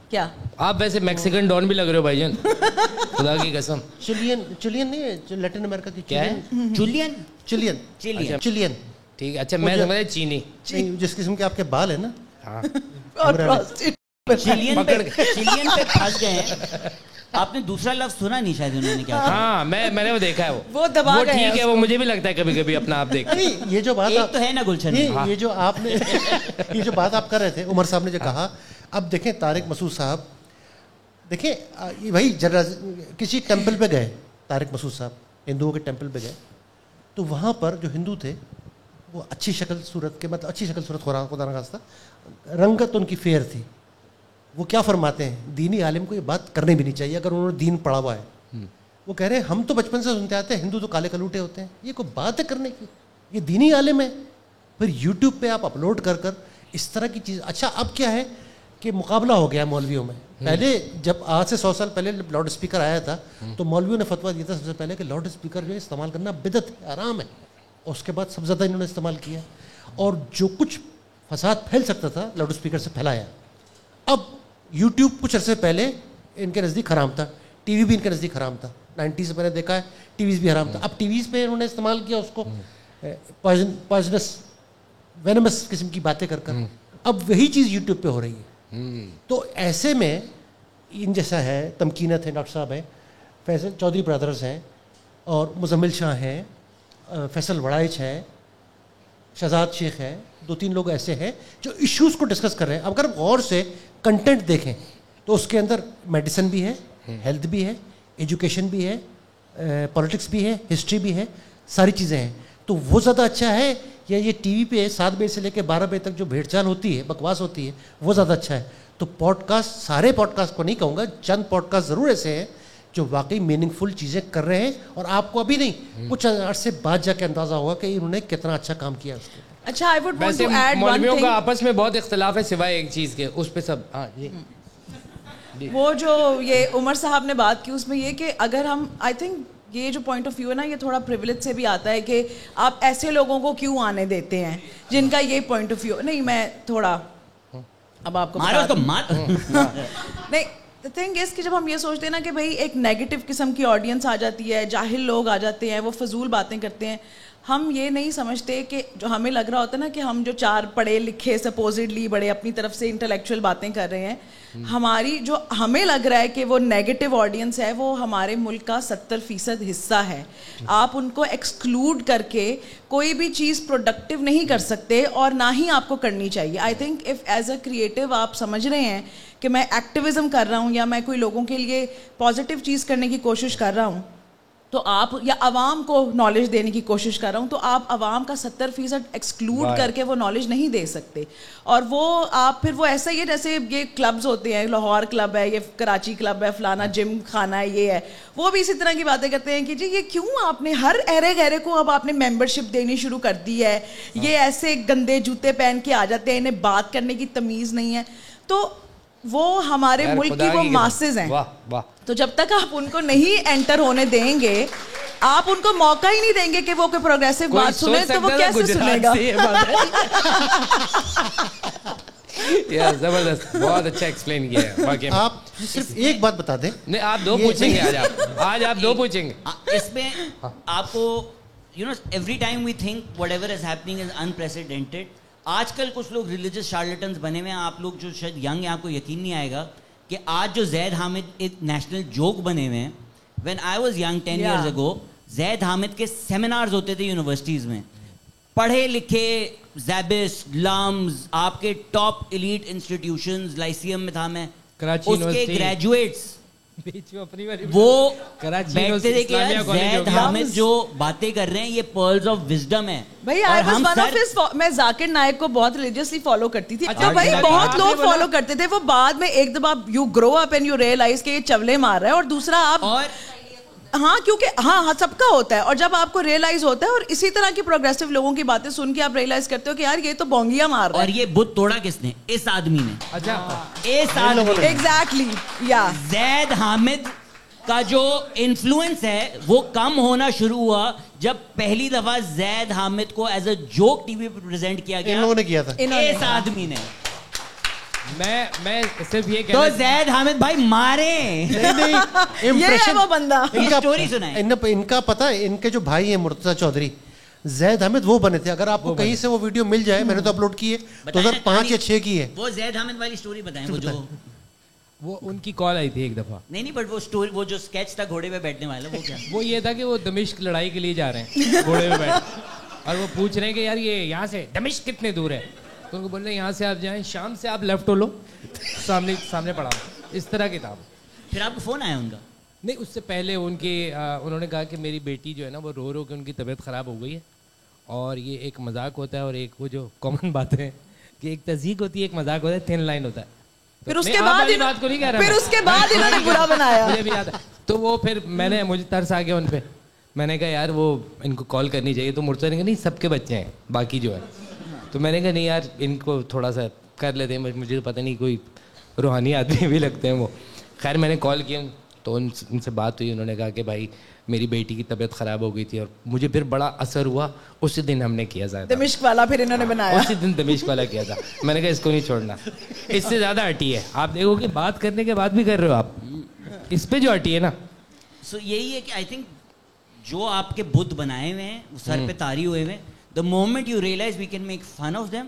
کیا؟ آپ ویسے میکسیکن ڈان بھی لگ رہے ہو بھائی جان, خدا کی قسم. چلین نہیں ہے, لیٹن امریکہ کی کیا ہے؟ چلین. ٹھیک ہے, اچھا میں سمجھا چینی, جس قسم کے آپ کے بال ہیں نا. چلین پہ پھنس گئے ہیں. آپ نے دوسرا لفظ سنا نہیں شاید انہوں نے کیا؟ ہاں میں نے وہ دیکھا ہے, وہ دبا گئے. ٹھیک ہے, وہ مجھے بھی لگتا ہے کبھی کبھی اپنا آپ دیکھ. یہ جو بات تو ہے نا گلشن, یہ جو آپ نے یہ جو بات آپ کر رہے تھے, عمر صاحب نے جو کہا, اب دیکھیں طارق مسعود صاحب, دیکھیں وہی کسی ٹیمپل پہ گئے, طارق مسعود صاحب ہندوؤں کے ٹیمپل پہ گئے, تو وہاں پر جو ہندو تھے وہ اچھی شکل صورت کے, مطلب اچھی شکل صورت خدا نخواستہ, رنگت ان کی فیئر تھی. وہ کیا فرماتے ہیں, دینی عالم کو یہ بات کرنی بھی نہیں چاہیے اگر انہوں نے دین پڑھا ہوا ہے. وہ کہہ رہے ہیں ہم تو بچپن سے سنتے آتے ہیں ہندو تو کالے کلوٹے ہوتے ہیں, یہ کوئی بات ہے کرنے کی, یہ دینی عالم ہے. پھر یوٹیوب پہ آپ اپلوڈ کر اس طرح کی چیز. اچھا اب کیا ہے کہ مقابلہ ہو گیا مولویوں میں. پہلے جب آج سے 100 سال پہلے لاؤڈ اسپیکر آیا تھا تو مولویوں نے فتویٰ دیا تھا سب سے پہلے کہ لاؤڈ اسپیکر جو ہے استعمال کرنا بدعت ہے, حرام ہے. اور اس کے بعد سب زیادہ انہوں نے استعمال کیا, اور جو کچھ فساد پھیل سکتا تھا لاؤڈ اسپیکر سے پھیلایا. اب یوٹیوب کچھ عرصے پہلے ان کے نزدیک حرام تھا, ٹی وی بھی ان کے نزدیک حرام تھا, 90s سے میں نے دیکھا ہے ٹی ویز بھی حرام تھا. اب ٹی ویز پہ انہوں نے استعمال کیا اس کو پوائزنس وینمس قسم کی باتیں کر کر. اب وہی چیز یوٹیوب پہ ہو رہی ہے. تو ایسے میں ان جیسا ہے, تمکینت ہے, ڈاکٹر صاحب ہیں, فیصل چودھری برادرز ہیں, اور مزمل شاہ ہیں, فیصل وڑائچ ہے, شہزاد شیخ ہے, 2-3 لوگ ایسے ہیں جو ایشوز کو ڈسکس کر رہے ہیں. اگر غور سے کنٹینٹ دیکھیں تو اس کے اندر میڈیسن بھی ہے, ہیلتھ بھی ہے, ایجوکیشن بھی ہے, پولیٹکس بھی ہے, ہسٹری بھی ہے, ساری چیزیں ہیں. تو وہ زیادہ اچھا ہے یا یہ ٹی وی پہ 7 بجے سے لے کے 12 بجے تک جو بھیڑ چال ہوتی ہے, بکواس ہوتی ہے, وہ زیادہ اچھا ہے. تو پوڈ کاسٹ, سارے پوڈ کاسٹ کو نہیں کہوں گا, چند پوڈ کاسٹ ضرور ایسے ہیں جو واقعی میننگ فل چیزیں کر رہے ہیں, اور آپ کو ابھی نہیں کچھ عرصے بعد جا کے اندازہ ہوگا کہ انہوں نے کتنا اچھا کام کیا اس کے. اچھا, I would want to add one thing. مولویوں کا آپس میں بہت اختلاف ہے سوائے ایک چیز کے, اس پہ سب. ہاں جی, وہ جو یہ عمر صاحب نے بات کی اس میں یہ کہ اگر ہم, آئی تھنک یہ جو پوائنٹ آف ویو ہے نا, یہ تھوڑا پریولیج سے بھی آتا ہے کہ آپ ایسے لوگوں کو کیوں آنے دیتے ہیں جن کا یہ پوائنٹ آف ویو نہیں. میں تھوڑا اب آپ کو نہیں, the thing is کہ جب ہم یہ سوچتے ہیں نا کہ بھائی ایک نیگیٹو قسم کی آڈینس آ جاتی ہے, جاہل لوگ آ جاتے ہیں, وہ فضول باتیں کرتے ہیں, ہم یہ نہیں سمجھتے کہ جو ہمیں لگ رہا ہوتا ہے نا کہ ہم جو 4 پڑھے لکھے سپوزڈلی بڑے اپنی طرف سے انٹلیکچوئل باتیں کر رہے ہیں, ہماری جو ہمیں لگ رہا ہے کہ وہ نیگیٹو آڈینس ہے, وہ ہمارے ملک کا 70% حصہ ہے. آپ ان کو ایکسکلوڈ کر کے کوئی بھی چیز پروڈکٹیو نہیں کر سکتے, اور نہ ہی آپ کو کرنی چاہیے. I think if as a creative آپ سمجھ رہے ہیں کہ میں ایکٹیویزم کر رہا ہوں یا میں کوئی لوگوں کے لیے پازیٹیو چیز کرنے کی کوشش کر رہا ہوں, تو آپ یا عوام کو نالج دینے کی کوشش کر رہا ہوں, تو آپ عوام کا 70% ایکسکلوڈ کر کے وہ نالج نہیں دے سکتے. اور وہ آپ پھر وہ ایسا ہی ہے جیسے یہ کلبز ہوتے ہیں, لاہور کلب ہے, یہ کراچی کلب ہے, فلانا جم خانہ ہے, یہ ہے, وہ بھی اسی طرح کی باتیں کرتے ہیں کہ جی یہ کیوں آپ نے ہر ایرے گہرے کو اب آپ نے ممبرشپ دینی شروع کر دی ہے, یہ ایسے گندے جوتے پہن کے آ جاتے ہیں, انہیں بات کرنے کی تمیز نہیں ہے. تو وہ ہمارے ملک کی وہ ماسز ہیں, تو جب تک آپ ان کو نہیں انٹر ہونے دیں گے, آپ ان کو موقع ہی نہیں دیں گے کہ وہ کوئی پروگریسو بات سنیں, تو وہ کیسے سنے گا. زبردست, بہت اچھا ایکسپلین کیا ہے. باقی آپ صرف ایک بات بتا دیں. نہیں, آپ 2 پوچھیں گے آج آپ 2 پوچھیں گے. اس میں آپ کو you know every time we think whatever is happening is unprecedented. آج کل کچھ لوگ ریلیجس شارلٹنز بنے ہوئے ہیں. آپ لوگ جو شاید ینگ ہیں, آپ کو یقین نہیں آئے گا کہ آج جو زید حامد ایک نیشنل جوک بنے ہوئے ہیں. When I was young 10 years ago, زید حامد کے سیمینارز ہوتے تھے یونیورسٹیز میں, پڑھے لکھے زیبس لامز, آپ کے ٹاپ ایلیٹ انسٹیٹیوشنز, لائسیم میں تھا میں, اس کے گریجویٹس وہ بیٹھتے تھے کہ زید حامد جو باتیں کر رہے ہیں یہ پرلز آف وزڈم ہے. میں ذاکر نائک کو بہت ریلیجیسلی فالو کرتی تھی, تو بھائی بہت لوگ فالو کرتے تھے. وہ بعد میں ایک دفعہ you grow up and you realize کہ یہ چولے مار رہا ہے, اور دوسرا آپ ہاں کیونکہ ہاں سب کا ہوتا ہے, اور جب آپ کو ریئلائز ہوتا ہے, اور اسی طرح کی پروگریسو لوگوں کی باتیں سن کے آپ ریئلائز کرتے ہو کہ یار یہ تو بونگیاں مار رہا ہے. اور یہ بت توڑا کس نے؟ اس آدمی نے. اچھا, اس آدمی نے ایگزیکٹلی. یا زید حامد کا جو انفلوئنس ہے وہ کم ہونا شروع ہوا جب پہلی دفعہ زید حامد کو as a joke T V پہ پریزنٹ کیا گیا. انہوں نے کیا تھا اس آدمی نے. میں صرف یہ تو زید حامد بھائی مارے, یہ ہے وہ بندہ. اسٹوری سنائیں. ان کا پتہ ہے, ان کے جو بھائی ہیں مرتضیٰ چودھری, زید حامد وہ بنے تھے. اگر آپ کو کہیں سے وہ ویڈیو مل جائے, میں نے تو اپلوڈ کی ہے 2005 یا 6 کی ہے. وہ زید حامد والی اسٹوری بتائیں. وہ ان کی کال آئی تھی ایک دفعہ. نہیں بٹ وہ اسٹوری, وہ جو اسکیچ تھا گھوڑے پہ بیٹھنے والا, وہ کیا؟ وہ یہ تھا کہ وہ دمشق لڑائی کے لیے جا رہے ہیں گھوڑے پہ بیٹھ, اور وہ پوچھ رہے ہیں کہ یار یہ یہاں سے دمشق کتنے دور ہے, تو ان کو بول رہے ہیں یہاں سے آپ جائیں, شام سے آپ لیفٹ ہو لو, سامنے پڑھا. اس طرح کی تھا. پھر آپ کو فون آیا ان کا؟ نہیں, اس سے پہلے انہوں نے کہا کہ میری بیٹی جو ہے نا وہ رو کے ان کی طبیعت خراب ہو گئی ہے, اور یہ ایک مذاق ہوتا ہے, اور ایک وہ جو کامن باتیں ہیں کہ ایک تذیق ہوتی ہے, ایک مذاق ہوتا ہے, تھن لائن ہوتا ہے. پھر اس کے بعد انہوں نے برا بنایا. مجھے بھی یاد ہے. تو وہ پھر مجھے ترس آ گیا ان پہ. میں نے کہا یار وہ ان کو کال کرنی چاہیے. تو مرتضیٰ نے کہا نہیں سب کے بچے ہیں باقی جو ہے. تو میں نے کہا نہیں یار ان کو تھوڑا سا کر لیتے ہیں, مجھے پتہ نہیں کوئی روحانی آدمی بھی لگتے ہیں وہ. خیر میں نے کال کیا تو ان سے بات ہوئی. انہوں نے کہا کہ بھائی میری بیٹی کی طبیعت خراب ہو گئی تھی, اور مجھے پھر بڑا اثر ہوا. اسی دن ہم نے کیا زیادہ دمشق والا, پھر انہوں نے بنایا اسی دن دمشق والا کیا تھا. میں نے کہا اس کو نہیں چھوڑنا, اس سے زیادہ ہٹی ہے. آپ دیکھو کہ بات کرنے کے بعد بھی کر رہے ہو آپ, اس پہ جو ہٹی ہے نا. سو یہی ہے کہ آئی تھنک جو آپ کے بت بنائے ہوئے ہیں, سر پہ تاری ہوئے ہوئے, the moment you realize we can make fun of them,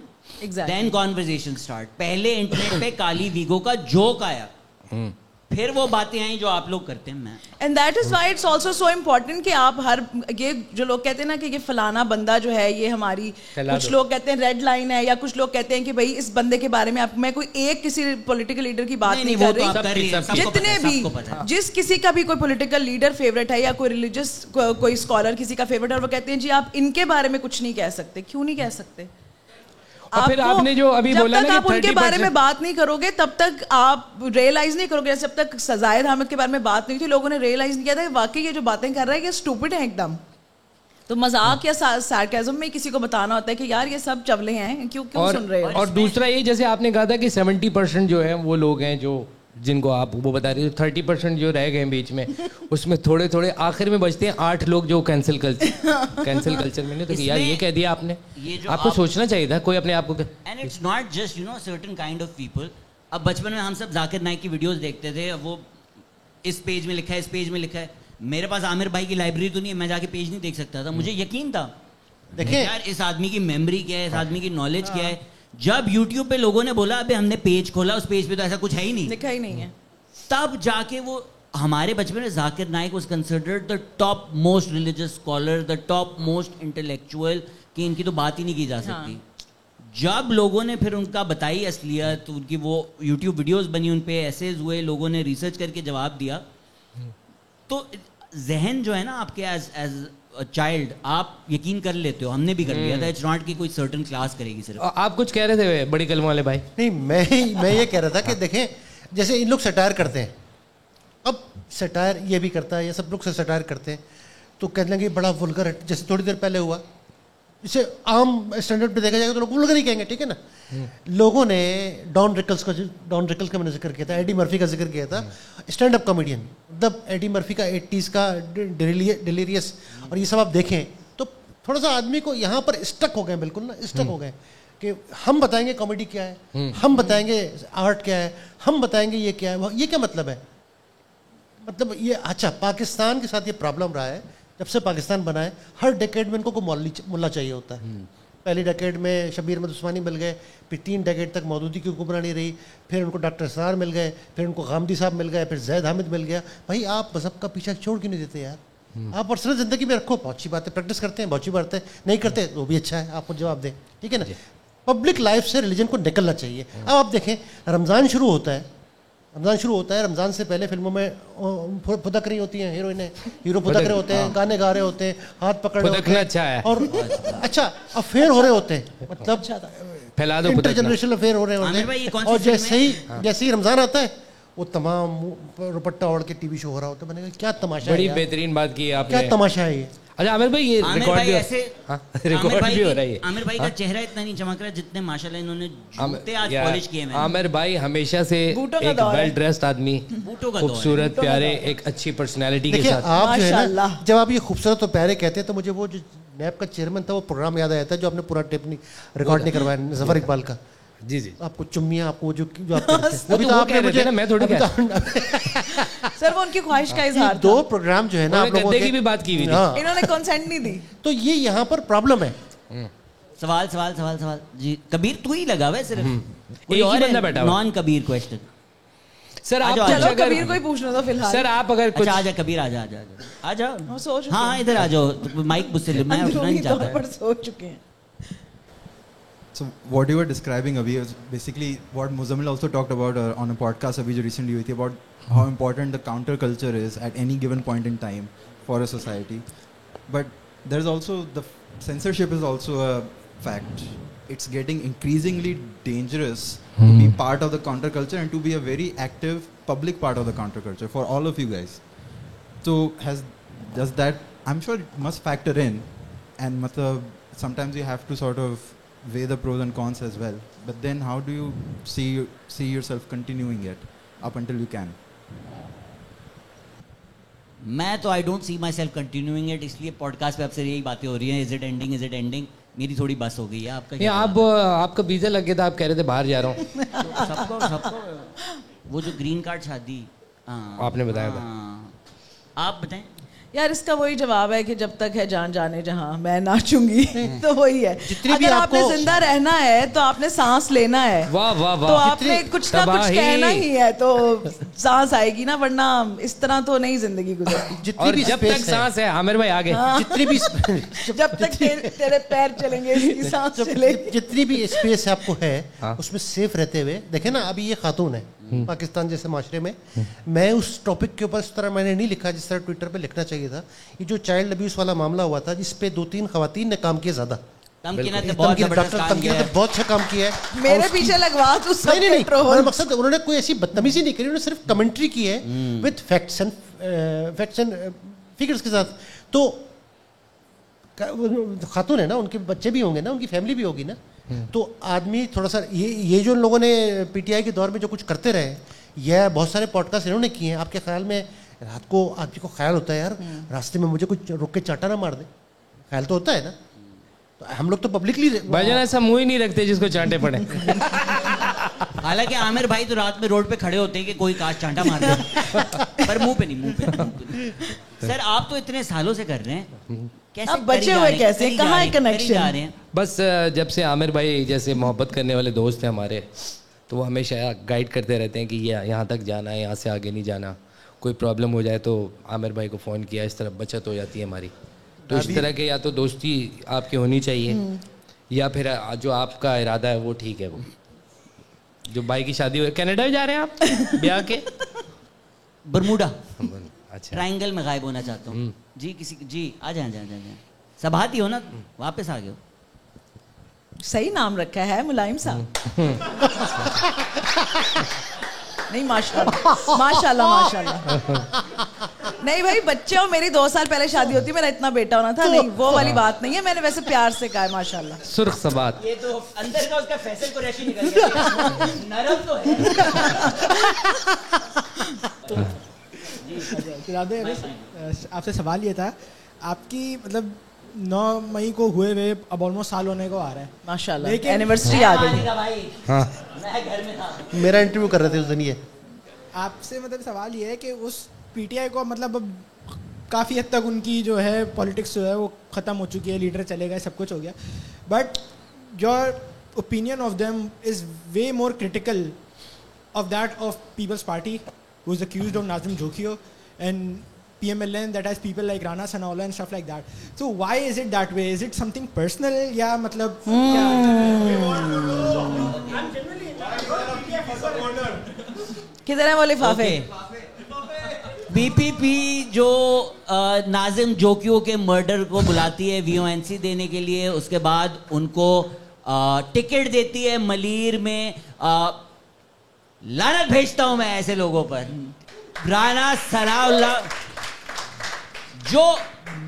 then conversation start. پہلے انٹرنیٹ پہ کالی ویگو کا جوک آیا, پھر وہ باتیں آئیں جو آپ لوگ کرتے ہیں. میں and that is why it's also so important کہ آپ ہر یہ جو لوگ کہتے ہیں نا کہ یہ فلانا بندہ جو ہے یہ ہماری, کچھ لوگ کہتے ہیں ریڈ لائن ہے, یا کچھ لوگ کہتے ہیں کہ بھائی اس بندے کے بارے میں آپ, میں کوئی ایک کسی پولیٹیکل لیڈر کی بات نہیں کر رہی, جتنے بھی جس کسی کا بھی کوئی پولیٹیکل لیڈر فیوریٹ ہے یا کوئی ریلیجس کوئی اسکالر کسی کا فیوریٹ ہے, اور وہ کہتے ہیں جی آپ ان کے بارے میں کچھ نہیں کہہ سکتے. کیوں نہیں کہہ سکتے؟ پھر آپ نے جو ابھی بولا نا کہ آپ ان کے بارے میں بات نہیں کرو گے تب تک آپ ریئلائز نہیں کرو گے. جب تک زاہد حامد کے بارے میں بات نہیں تھی, لوگوں نے ریئلائز نہیں کیا تھا کہ واقعی یہ جو باتیں کر رہا ہے یہ اسٹوپڈ ہیں ایک دم. تو مذاق یا سارکیزم میں کسی کو بتانا ہوتا ہے کہ یار یہ سب چولے ہیں, کیوں سن رہے ہو. اور دوسرا یہ جیسے آپ نے کہا تھا کہ 70% جو ہے وہ لوگ ہیں جو جن کو آپ وہ بتا رہے ہیں, 30% جو رہ گئے ہیں بیچ میں, اس میں تھوڑے تھوڑے آخر میں بچتے ہیں 8 لوگ جو کینسل کلچر میں نہیں. تو یار یہ کہہ دیا آپ نے, آپ کو سوچنا چاہیے تھا کوئی اپنے آپ کو. And it's not just you know certain kind of people. اب بچپن میں ہم سب ذاکر نائک کی ویڈیوز دیکھتے تھے, وہ اس پیج میں لکھا ہے, اس پیج میں لکھا ہے. میرے پاس عامر بھائی کی لائبریری تو نہیں ہے, میں جا کے پیج نہیں دیکھ سکتا تھا. مجھے یقین تھا دیکھیں یار اس آدمی کی میموری کیا ہے, اس آدمی کی نالج کیا ہے. جب یوٹیوب پہ لوگوں نے بولا ابھی ہم نے پیج کھولا, اس پیج پہ تو ایسا کچھ ہے ہی نہیں, لکھا ہی نہیں ہے, تب جا کے وہ ہمارے بچپن میں Zakir Naik was considered the top most religious scholar, the top most intellectual, کہ ان کی تو بات ہی نہیں کی جا سکتی. جب لوگوں نے پھر ان کا بتائی اصلیت, ان کی وہ یوٹیوب ویڈیوز بنی, ان پہ ایسیز ہوئے, لوگوں نے ریسرچ کر کے جواب دیا, تو ذہن جو ہے نا آپ کے ایز چائلڈ آپ یقین کر لیتے ہو. ہم نے بھی کر لیا تھا. اٹس ناٹ کہ کوئی سرٹن کلاس کرے گی صرف. آپ کچھ کہہ رہے تھے بڑی کلمہ والے بھائی. نہیں, میں یہ کہہ رہا تھا کہ دیکھیں جیسے ان لوگ سٹائر کرتے ہیں, اب سٹائر یہ بھی کرتا ہے, یہ سب لوگ سے سٹائر کرتے ہیں, تو کہنے لگے بڑا ولگر ہے. جیسے تھوڑی دیر پہلے ہوا, اسے عام اسٹینڈرڈ پہ دیکھا جائے گا تو لوگ ولگر ہی کہیں گے, ٹھیک ہے نا. لوگوں نے ڈان ریکلس کا میں نے ذکر کیا تھا, ایڈی مرفی کا ذکر کیا تھا, اسٹینڈ اپ کامیڈین. مطلب ایڈی مرفی کا 80s کا ڈیلیریس اور یہ سب آپ دیکھیں تو تھوڑا سا آدمی کو یہاں پر اسٹک ہو گئے, بالکل نا اسٹک ہو گئے کہ ہم بتائیں گے کامیڈی کیا ہے, ہم بتائیں گے آرٹ کیا ہے, ہم بتائیں گے یہ کیا ہے. یہ کیا مطلب ہے؟ مطلب یہ اچھا پاکستان کے ساتھ یہ پرابلم رہا ہے جب سے پاکستان بنا ہے, ہر ڈیکیڈ میں ان کو ملا چاہیے ہوتا ہے. پہلی ڈیکیڈ میں شبیر احمد عثمانی مل گئے, پھر 3 ڈیکیڈ تک مودودی کی حکمرانی رہی, پھر ان کو ڈاکٹر اسرار مل گئے, پھر ان کو غامدی صاحب مل گئے, پھر زید حامد مل گیا. بھائی آپ مذہب کا پیچھا چھوڑ کیوں نہیں دیتے یار؟ آپ پرسنل زندگی میں رکھو, بہت اچھی بات ہے, پریکٹس کرتے ہیں بہت اچھی بات ہے, نہیں کرتے وہ بھی اچھا ہے, آپ کو جواب دیں, ٹھیک ہے نا. پبلک لائف سے ریلیجن کو نکلنا چاہیے. اب آپ دیکھیں رمضان شروع ہوتا ہے, رمضان سے پہلے فلموں میں پھدک رہی ہوتی ہیں ہیروئنیں, ہیرو پھدک رہے ہوتے ہیں, گانے گا رہے ہوتے ہیں, ہاتھ پکڑ رہے ہوتے ہیں, اور اچھا افیئر ہو رہے ہوتے ہیں, مطلب انٹر جنریشنل افیئر ہو رہے ہوتے ہیں. اور جیسے ہی رمضان آتا ہے وہ تمام روپٹہ اوڑھ کے ٹی وی شو ہو رہا ہوتا ہے. میں نے کہا کیا تماشا ہے, بڑی بہترین بات کی آپ نے, کیا تماشا ہے یہ. اچھا عامر بھائی یہ ریکارڈ بھی ہو رہا ہے. عامر بھائی کا چہرہ اتنا نہیں چمک رہا جتنے ماشاءاللہ انہوں نے جوتے آج پالش کیے ہیں. عامر بھائی ہمیشہ سے ایک ویل ڈریسڈ آدمی, خوبصورت پیارے, ایک اچھی پرسنالٹی کے ساتھ. آپ جو ہے نا جب آپ یہ خوبصورت اور پیارے کہتے ہیں تو مجھے وہ جو نیب کا چیئرمین تھا وہ پروگرام یاد آیا تھا جو آپ نے پورا ٹیپ نہیں ریکارڈ نہیں کروایا, ظفر اقبال کا. جی جی, آپ کو چمیاں, آپ کو جو آپ نے مجھے, میں تھوڑی سر وہ ان کی خواہش کا اظہار تھا. 2 پروگرام جو ہے نا آپ لوگوں کی بھی بات کی ہوئی تھی, انہوں نے کنسنٹ نہیں دی, تو یہ یہاں پر پرابلم ہے. سوال جی کبیر تو ہی لگا ہوا ہے صرف, ایک ہی بندہ بیٹھا ہوا, نان کبیر کوسچن. سر آپ چلو کبیر کو ہی پوچھنا تھا فی الحال. سر آپ اگر کچھ آ جا کبیر, آ جا ہاں ادھر آ جاؤ, مائک مجھ سے میں اٹھنا نہیں چاہتا. پر سوچ چکے ہیں. So what you were describing abhi is basically what Muzammil also talked about on a podcast abhi jo recently hui thi, about how important the counterculture is at any given point in time for a society. But there's also the censorship is also a fact. It's getting increasingly dangerous to be part of the counterculture and to be a very active public part of the counterculture for all of you guys. So does that, I'm sure it must factor in, and sometimes you have to sort of weigh the pros and cons as well, but then how do you see yourself continuing it up until you can? میں تو I don't see myself continuing it, اس لیے pod cost پہ اب سے یہی باتیں ہو رہی ہیں, is it ending. میری تھوڑی بس ہو گئی ہے. آپ کا آپ کا ویزا لگ گیا تھا, آپ کہہ رہے تھے باہر جا رہا ہوں. سب کو وہ جو گرین کارڈ شادی آپ نے بتایا تھا, آپ بتائیں. یار اس کا وہی جواب ہے کہ جب تک ہے جان جانے جہاں میں ناچوں گی تو وہی ہے. اگر آپ نے زندہ رہنا ہے تو آپ نے سانس لینا ہے, تو آپ نے کچھ نہ کچھ کہنا ہی ہے, تو سانس آئے گی نا, ورنہ اس طرح تو نہیں زندگی گزرتی. اور جب تک سانس ہے عامر بھائی آگے, جتنی بھی جب تک تیرے پیر چلیں گے اس کی سانس چلے گی, جتنی بھی اسپیس آپ کو ہے اس میں سیف رہتے ہوئے. دیکھیں نا ابھی یہ خاتون ہے پاکستان جیسے معاشرے میں, میں اس ٹاپک کے اوپر اس طرح میں نے نہیں لکھا جس طرح ٹویٹر پہ لکھنا چاہیے تھا. یہ جو چائلڈ ابیوز والا معاملہ ہوا تھا جس پہ 2-3 خواتین نے کام کیا زیادہ, بہت اچھا کام کیا ہے. میرے پیچھے لگوا تو نہیں, مقصد انہوں نے کوئی ایسی بدتمیزی نہیں کری, انہوں نے صرف کمنٹری کی ہے وتھ فیکٹس اینڈ فگرس کے ساتھ. تو خاتون ہے نا, ان کے بچے بھی ہوں گے نا, ان کی فیملی بھی ہوگی نا, تو آدمی تھوڑا سا یہ جو لوگوں نے پی ٹی آئی کے دور میں جو کچھ کرتے رہے, یہ بہت سارے پوڈ کاسٹ انہوں نے کیے ہیں. آپ کے خیال میں رات کو آدمی کو خیال ہوتا ہے یار راستے میں مجھے کچھ روک کے چاٹا نہ مار دے, خیال تو ہوتا ہے نا. تو ہم لوگ تو پبلکلی بھائی جان ایسا منہ ہی نہیں رکھتے جس کو چانٹے پڑے. حالانکہ عامر بھائی تو رات میں روڈ پہ کھڑے ہوتے ہیں کہ کوئی کاش چانٹا مار دے, پر منہ پہ نہیں. سر آپ تو اتنے سالوں سے کر رہے ہیں, کیسے بچے ہوئے, کیسے کہاں ہے کنیکشن؟ بس جب سے عامر بھائی جیسے محبت کرنے والے دوست ہیں ہمارے, تو وہ ہمیشہ گائیڈ کرتے رہتے ہیں کہ یہ یہاں تک جانا ہے, یہاں سے آگے نہیں جانا. کوئی پرابلم ہو جائے تو عامر بھائی کو فون کیا, اس طرح بچت ہو جاتی ہے ہماری. تو اس طرح کے یا تو دوستی آپ کی ہونی چاہیے, یا پھر جو آپ کا ارادہ ہے وہ ٹھیک ہے. وہ جو بھائی کی شادی ہوئی, کینیڈا جا رہے ہیں آپ بیاہ کے؟ برموڈا, اچھا ٹرائنگل میں غائب ہونا چاہتا ہوں جی. کسی جی آ جائیں سب ہاتھی ہو نا, واپس آ گئے ہو. صحیح نام رکھا ہے ملائم صاحب. نہیں ماشاء اللہ نہیں بھائی, بچے ہو, میری 2 سال پہلے شادی ہوتی, میرا اتنا بیٹا ہونا تھا. نہیں وہ والی بات نہیں ہے, میں نے ویسے پیار سے کہا ہے ماشاء اللہ. سرخ سبات یہ تو اندر کا اس کا فیصل قریشی نکل گیا, نرم تو ہے. آپ سے سوال یہ تھا, آپ کی مطلب 9 مئی کو ہوئے ہوئے اب آلموسٹ سال ہونے کو آ رہا ہے ماشاء اللہ, اینیورسری آ گئی. میرا انٹرویو کر رہے تھے اس دن. یہ آپ سے مطلب سوال یہ ہے کہ اس پی ٹی آئی کو مطلب کافی حد تک ان کی جو ہے پالیٹکس جو ہے وہ ختم ہو چکی ہے, لیڈر چلے گئے, سب کچھ ہو گیا, but your opinion of them is way more critical of that of Peoples Party who is accused of Nazim Jokio and PMLN that has people like Rana Sanaullah and stuff like that. So why is it that way? Is it something personal? Ya matlab کدھر ہیں وہ لفافے؟ B P پی جو ناظم جوکیو کے murder کو بلاتی ہے وی O N C دینے کے لیے, اس کے بعد ان کو ٹکٹ دیتی ہے ملیر میں. لعنت بھیجتا ہوں میں ایسے لوگوں پر. رانا ثناء اللہ جو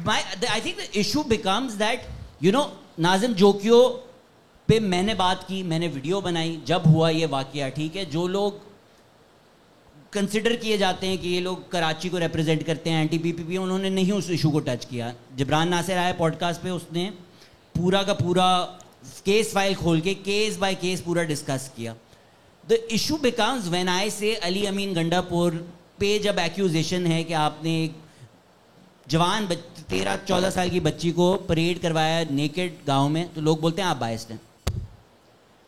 I think the issue becomes that you know ناظم جوکیو پہ میں نے بات کی, میں نے ویڈیو بنائی جب ہوا یہ واقعہ, ٹھیک ہے. جو لوگ کنسیڈر کیے جاتے ہیں کہ یہ لوگ کراچی کو ریپرزینٹ کرتے ہیں, اینٹی پی پی پی, انہوں نے نہیں اس ایشو کو ٹچ کیا. جبران ناصر آئے پوڈ کاسٹ پہ, اس نے پورا کا پورا کیس فائل کھول کے کیس بائی کیس پورا ڈسکس کیا. The issue becomes when I say علی امین گنڈا پور پہ جب ایکیوزیشن ہے کہ آپ نے ایک جوان 13-14 سال کی بچی کو پریڈ کروایا نیکڈ گاؤں میں, تو لوگ بولتے ہیں آپ بائسڈ ہیں.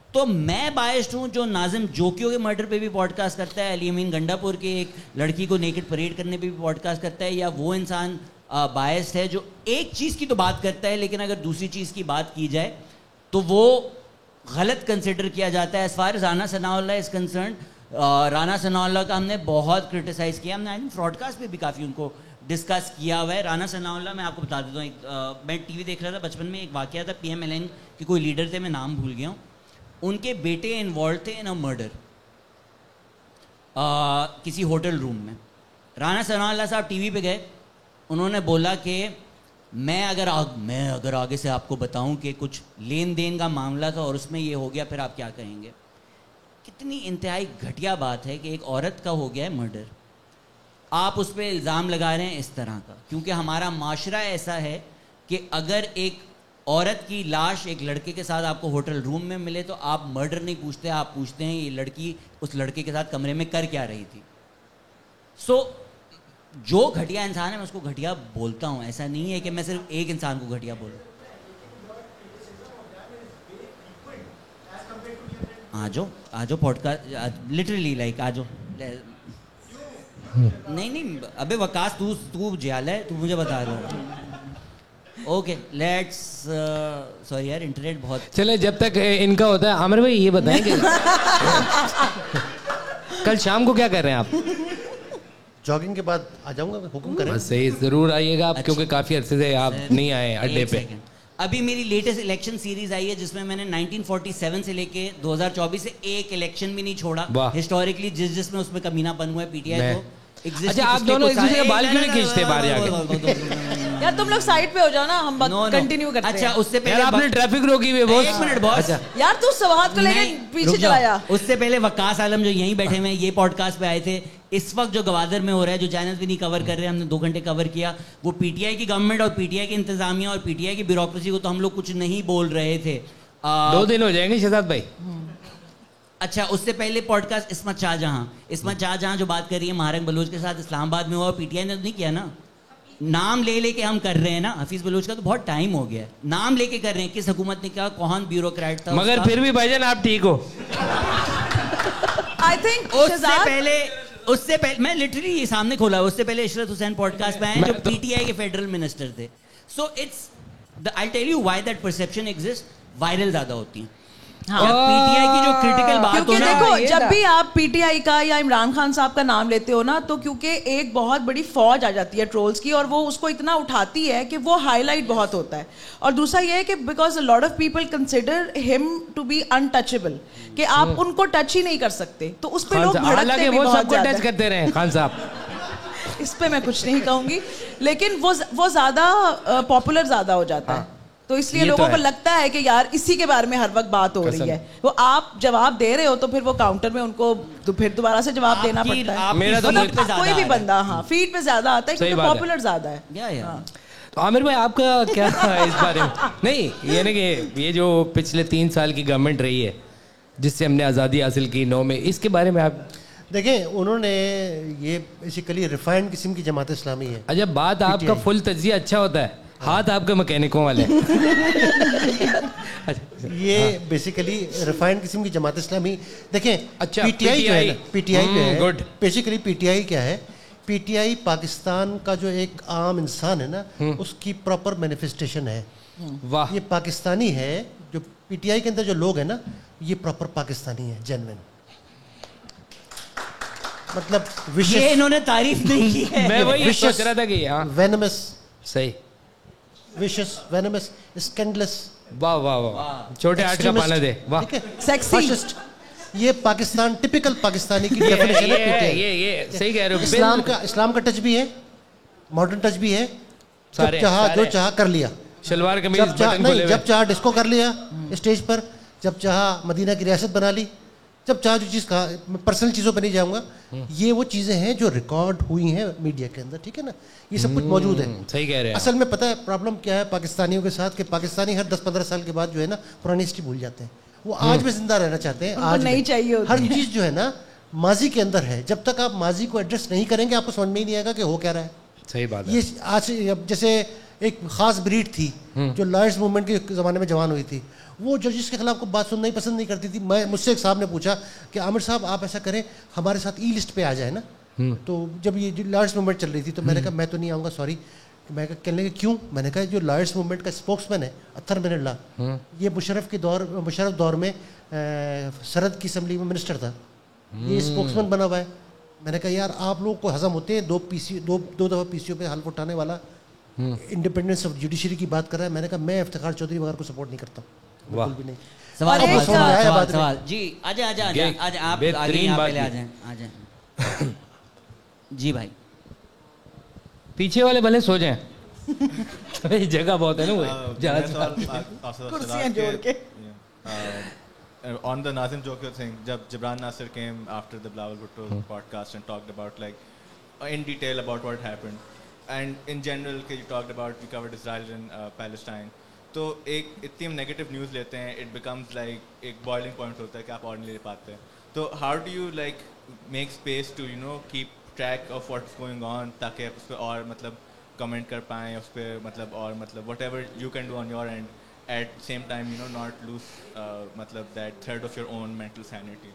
تو میں بائسڈ ہوں جو ناظم جوکیو کے مرڈر پہ بھی پوڈ کاسٹ کرتا ہے, علی امین گنڈا پور کے ایک لڑکی کو نیکڈ پریڈ کرنے پہ بھی پوڈ کاسٹ کرتا ہے, یا وہ انسان بائسڈ ہے جو ایک چیز کی تو بات کرتا ہے لیکن اگر دوسری چیز کی بات کی جائے تو وہ غلط کنسیڈر کیا جاتا ہے. As far as Rana Sanaullah is concerned, Rana Sanaullah کا ہم نے بہت کرٹیسائز کیا, ہم نے فراڈ کاسٹ پہ بھی کافی ان کو ڈسکس کیا ہوا ہے. رانا ثناء اللہ میں آپ کو بتا دیتا ہوں, میں ٹی وی دیکھ رہا تھا بچپن میں, ایک واقعہ تھا پی ایم ایل این کے کوئی لیڈر تھے, میں نام بھول گیا ہوں, ان کے بیٹے انوالو تھے ان اے مرڈر کسی ہوٹل روم میں. رانا ثناء اللہ صاحب ٹی وی پہ گئے, انہوں نے بولا کہ میں اگر آگے سے آپ کو بتاؤں کہ کچھ لین دین کا معاملہ تھا اور اس میں یہ ہو گیا, پھر آپ کیا کہیں گے. کتنی انتہائی گھٹیا بات ہے کہ ایک عورت کا ہو گیا ہے مرڈر, آپ اس پہ الزام لگا رہے ہیں اس طرح کا, کیونکہ ہمارا معاشرہ ایسا ہے کہ اگر ایک عورت کی لاش ایک لڑکے کے ساتھ آپ کو ہوٹل روم میں ملے تو آپ مرڈر نہیں پوچھتے, آپ پوچھتے ہیں یہ لڑکی اس لڑکے کے ساتھ کمرے میں کر کیا رہی تھی. سو جو گھٹیا انسان ہے میں اس کو گھٹیا بولتا ہوں. ایسا نہیں ہے کہ میں صرف ایک انسان کو گھٹیا بولوں. آ جاؤ پوڈ کاسٹ لٹرلی لائک آ جاؤ. نہیں ابے وکاس تو جیال ہے, تو مجھے بتا رہا ہوں. اوکے لیٹس سوری یار انٹرنیٹ بہت. چلے جب تک ان کا ہوتا ہے عامر بھائی یہ بتائیں کہ کل شام کو کیا کر رہے ہیں آپ؟ جاگنگ کے بعد آ جاؤں گا, حکم کریں. صحیح, ضرور آئیے گا آپ کیونکہ کافی عرصے سے آپ نہیں آئے اڈے پہ. ابھی میری لیٹسٹ الیکشن سیریز آئی ہے جس میں نے 1947 سے لے کے 2024 سے ایک الیکشن بھی نہیں چھوڑا. ہسٹوریکلی جس میں اس میں کمینہ پن ہوا ہے پی ٹی آئی کو. اچھا آپ دونوں ایک دوسرے کے بال کیوں نہیں کھینچتے باہر جا کے؟ یار تم لوگ سائڈ پہ ہو جاؤ نا, ہم کنٹینیو کرتے ہیں. اچھا اس سے پہلے آپ نے ٹریفک روکی ہوئی ہے. ایک منٹ باس, یار تو سوات کو لے کے پیچھے چلایا. اس سے پہلے وقاص عالم جو یہیں بیٹھے ہوئے ہیں یہ پوڈ کاسٹ پہ آئے تھے. اس وقت جو گوادر میں ہو رہا ہے, جو چینل بھی نہیں کور کر رہے, ہم نے 2 گھنٹے کور کیا. وہ پی ٹی آئی کی گورنمنٹ اور پی ٹی آئی کی انتظامیہ اور پی ٹی آئی کی بیوروکریسی کو تو ہم لوگ کچھ نہیں بول رہے تھے. 2 دن ہو جائیں گے شہزاد بھائی. اچھا اس سے پہلے پوڈ کاسٹ عصمت شاہ جہاں جو بات کر رہی ہے مہارنگ بلوچ کے ساتھ اسلام آباد میں ہوا, پی ٹی آئی نے تو نہیں کیا نا. نام لے کے ہم کر رہے ہیں نا. حفیظ بلوچ کا تو بہت ٹائم ہو گیا ہے, نام لے کے کر رہے ہیں کس حکومت نے کیا, کون بیوروکریٹ تھا. مگر پھر بھی بھائی جان آپ ٹھیک ہو. آئی تھنک اس سے پہلے میں لٹرلی یہ سامنے کھولا, اس سے پہلے عشرت حسین پوڈ کاسٹ پہ آئے جو پی ٹی آئی کے فیڈرل منسٹر تھے. So it's I tell you why that perception exist. Viral زیادہ ہوتی ہیں. پی ٹی آئی کی جو کرٹیکل بات ہو نا, دیکھو جب بھی آپ پی ٹی آئی کا یا عمران خان صاحب کا نام لیتے ہو نا, تو کیونکہ ایک بہت بڑی فوج آ جاتی ہے ٹرولز کی, اور وہ اس کو اتنا اٹھاتی ہے کہ وہ ہائی لائٹ بہت ہوتا ہے. اور دوسرا یہ ہے کہ because a lot of people consider ہم ٹو بی انٹچیبل, کہ آپ ان کو ٹچ ہی نہیں کر سکتے, تو اس پہ لوگ بھڑکتے بھی بہت زیادہ. ٹچ کرتے رہے خان صاحب, اس پہ میں کچھ نہیں کہوں گی, لیکن وہ زیادہ پاپولر زیادہ ہو جاتا ہے, تو اس لیے لوگوں کو لگتا ہے کہ یار اسی کے بارے میں ہر وقت بات ہو رہی ہے. وہ آپ جواب دے رہے ہو تو پھر وہ کاؤنٹر میں ان کو پھر دوبارہ سے جواب دینا پڑتا ہے. میرا تو کوئی بھی بندہ فیڈ پہ زیادہ آتا ہے کیونکہ پاپولر زیادہ ہے. تو عامر بھائی آپ کا کیا اس بارے میں؟ نہیں یہ نا کہ یہ جو پچھلے 3 سال کی گورنمنٹ رہی ہے جس سے ہم نے آزادی حاصل کی 9 میں, اس کے بارے میں آپ دیکھیں انہوں نے یہ بیسیکلی ریفائنڈ قسم کی جماعت اسلامی ہے. اچھا بات آپ کا فل تجزیہ اچھا ہوتا ہے, ہاتھ آپ کے مکینکوں والے. یہ بیسیکلی ریفائنڈ قسم کی جماعت اسلامی. دیکھیں پی ٹی آئی جو ہے, پی ٹی آئی جو ہے بیسیکلی پی ٹی آئی کیا ہے, پی ٹی آئی پاکستان کا جو ایک عام انسان ہے نا, اس کی پراپر مینیفیسٹیشن ہے. واہ, یہ پاکستانی ہے. جو پی ٹی آئی کے اندر جو لوگ ہیں نا, یہ پراپر پاکستانی ہے, جینوین. مطلب یہ انہوں نے تعریف نہیں کی ہے. میں وہی سوچ رہا تھا کہ وینمس, صحیح, وشس, وینمس, اسکینڈلس. واہ واہ واہ, چھوٹے آٹھ کا پانا دے. واہ, فاشسٹ. یہ پاکستان ٹپیکل پاکستانی کی ڈیفینیشن ہے. یہ صحیح کہہ رہے ہو. اسلام کا ٹچ بھی ہے, ماڈرن ٹچ بھی ہے. جب چاہا جو چاہا کر لیا, شلوار قمیض جب چاہا ڈسکو کر لیا اسٹیج پر, جب چاہا مدینہ کی ریاست بنا لی, جب چاہا جو چیز کہا. میں پرسنل چیزوں پہ نہیں جاؤں گا, یہ وہ چیزیں ہیں جو ریکارڈ ہوئی ہیں میڈیا کے اندر, ٹھیک ہے نا, یہ سب کچھ موجود ہے. صحیح کہہ رہے ہیں. اصل میں پتہ ہے پرابلم کیا ہے پاکستانیوں کے ساتھ, کہ پاکستانی ہر 10-15 سال کے بعد جو ہے نا پرانی ہسٹری بھول جاتے ہیں. وہ آج بھی زندہ رہنا چاہتے ہیں, آج نہیں چاہیے. ہر چیز جو ہے نا ماضی کے اندر ہے. جب تک آپ ماضی کو ایڈریس نہیں کریں گے آپ کو سمجھ میں ہی نہیں آئے گا کہ ہو کیا رہا ہے. صحیح بات ہے. یہ آج جیسے ایک خاص بریڈ تھی جو لائرز موومنٹ کے زمانے میں جوان ہوئی تھی, وہ ججز کے خلاف کو بات سننا ہی پسند نہیں کرتی تھی. مجھ سے ایک صاحب نے پوچھا کہ عامر صاحب آپ ایسا کریں ہمارے ساتھ ای لسٹ پہ آ جائیں نا. تو جب یہ لائرز موومنٹ چل رہی تھی تو میں نے کہا میں تو نہیں آؤں گا, سوری. میں کہنے لگا کیوں؟ میں نے کہا جو لائرز موومنٹ کا اسپوکس مین ہے اطہر من اللہ, یہ مشرف دور میں سرحد کی اسمبلی میں منسٹر تھا, یہ اسپوکس مین بنا ہوا ہے. میں نے کہا یار آپ لوگوں کو ہضم ہوتے ہیں, 2 دفعہ پی سی او پہ حلف اٹھانے والا انڈیپینڈنس آف جوڈیشری کی بات کر رہا ہے. میں نے کہا میں افتخار چودھری وغیرہ کو سپورٹ نہیں کرتا, بالکل بھی نہیں. سوال جی آ جائیں آپ آگے یہاں پہلے آ جائیں. جی بھائی پیچھے والے بھلے سو جائیں, جگہ بہت ہے نا, وہ کرسیاں جوڑ کے. On the Nazim Joker thing, jab Jibran Nasir came after the Bilawal Bhutto podcast and talked about like in detail about what happened, and in general you talked about, we covered Israel and Palestine. تو ایک اتنی ہم negative news لیتے ہیں, it becomes like ایک boiling point ہوتا ہے کہ آپ اور نہیں لے پاتے. تو how do you like make space to you know keep track of what's going on تاکہ آپ اس پہ اور مطلب کمنٹ کر پائیں اس پہ مطلب اور مطلب whatever you can do on your end at same time not lose مطلب that thread of your own mental sanity.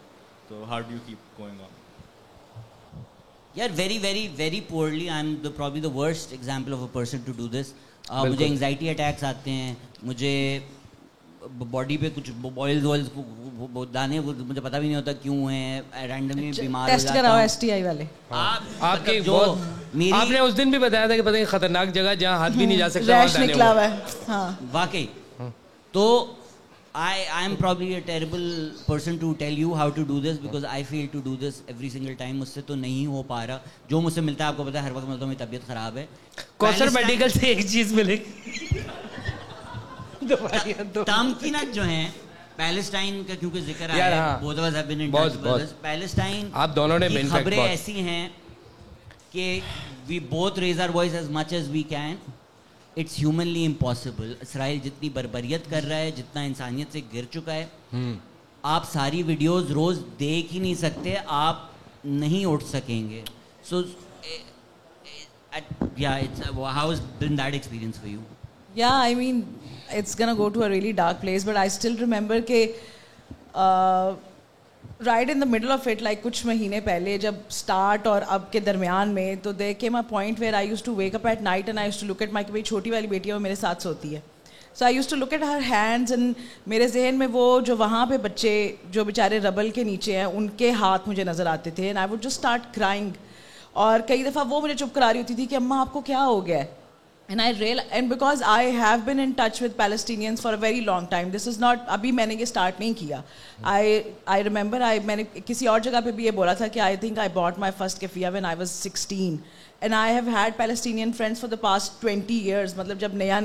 So how do you keep going on? Yeah, very very very poorly. I'm probably the worst example of a person to do this. مجھے anxiety attacks آتے ہیں, مجھے body پہ کچھ boils دانے مجھے پتہ بھی نہیں ہوتا کیوں ہیں, رینڈملی بیمار ہو جاتا ہوں. STI والے آپ کی آپ نے اس دن بھی بتایا تھا کہ پتہ نہیں خطرناک جگہ جہاں ہاتھ بھی نہیں جا سکتا ریش نکلا ہوا ہے. ہاں واقعی. تو I am probably a terrible person to tell you how to do this because I fail to do this every single time. مجھ سے تو نہیں ہو پا رہا. جو مجھ سے ملتا ہے آپ کو پتا ہے ہر وقت ملتا ہوں میری طبیعت خراب ہے. کوثر میڈیکل سے ایک چیز ملے تمکینات جو ہیں پیلسٹائن کا کیونکہ ذکر آیا ہے, both of us have been in touch with this. Palestine آپ دونوں نے خبریں ایسی ہیں کہ we both raise our voice as much as we can. It's humanly impossible. اسرائیل جتنی بربریت کر رہا ہے, جتنا انسانیت سے گر چکا ہے, آپ ساری ویڈیوز روز دیکھ ہی نہیں سکتے, آپ نہیں اٹھ سکیں گے. So yeah, how has been that experience for you? Yeah, I mean, it's gonna go to a really dark place, but I still remember کہ right in the middle of it, like کچھ مہینے پہلے جب start اور اب کے درمیان میں, تو there came a point where I used to wake up at night and I used to look at my چھوٹی والی بیٹی ہے وہ میرے ساتھ سوتی ہے. So I used to look at her hands and میرے ذہن میں وہ جو وہاں پہ بچے جو بیچارے ربل کے نیچے ہیں ان کے ہاتھ مجھے نظر آتے تھے and I would just start crying. اور کئی دفعہ وہ مجھے چپ کرا رہی ہوتی تھی کہ اماں آپ کو کیا ہو گیا ہے. And because I have been in touch with Palestinians for a very long time, this is not ابھی میں نے یہ start نہیں کیا. I remember میں نے کسی اور جگہ پہ بھی یہ بولا تھا کہ I think I bought my first keffiyeh when I was 16 and I have had Palestinian friends for the past 20 years. مطلب جب نیا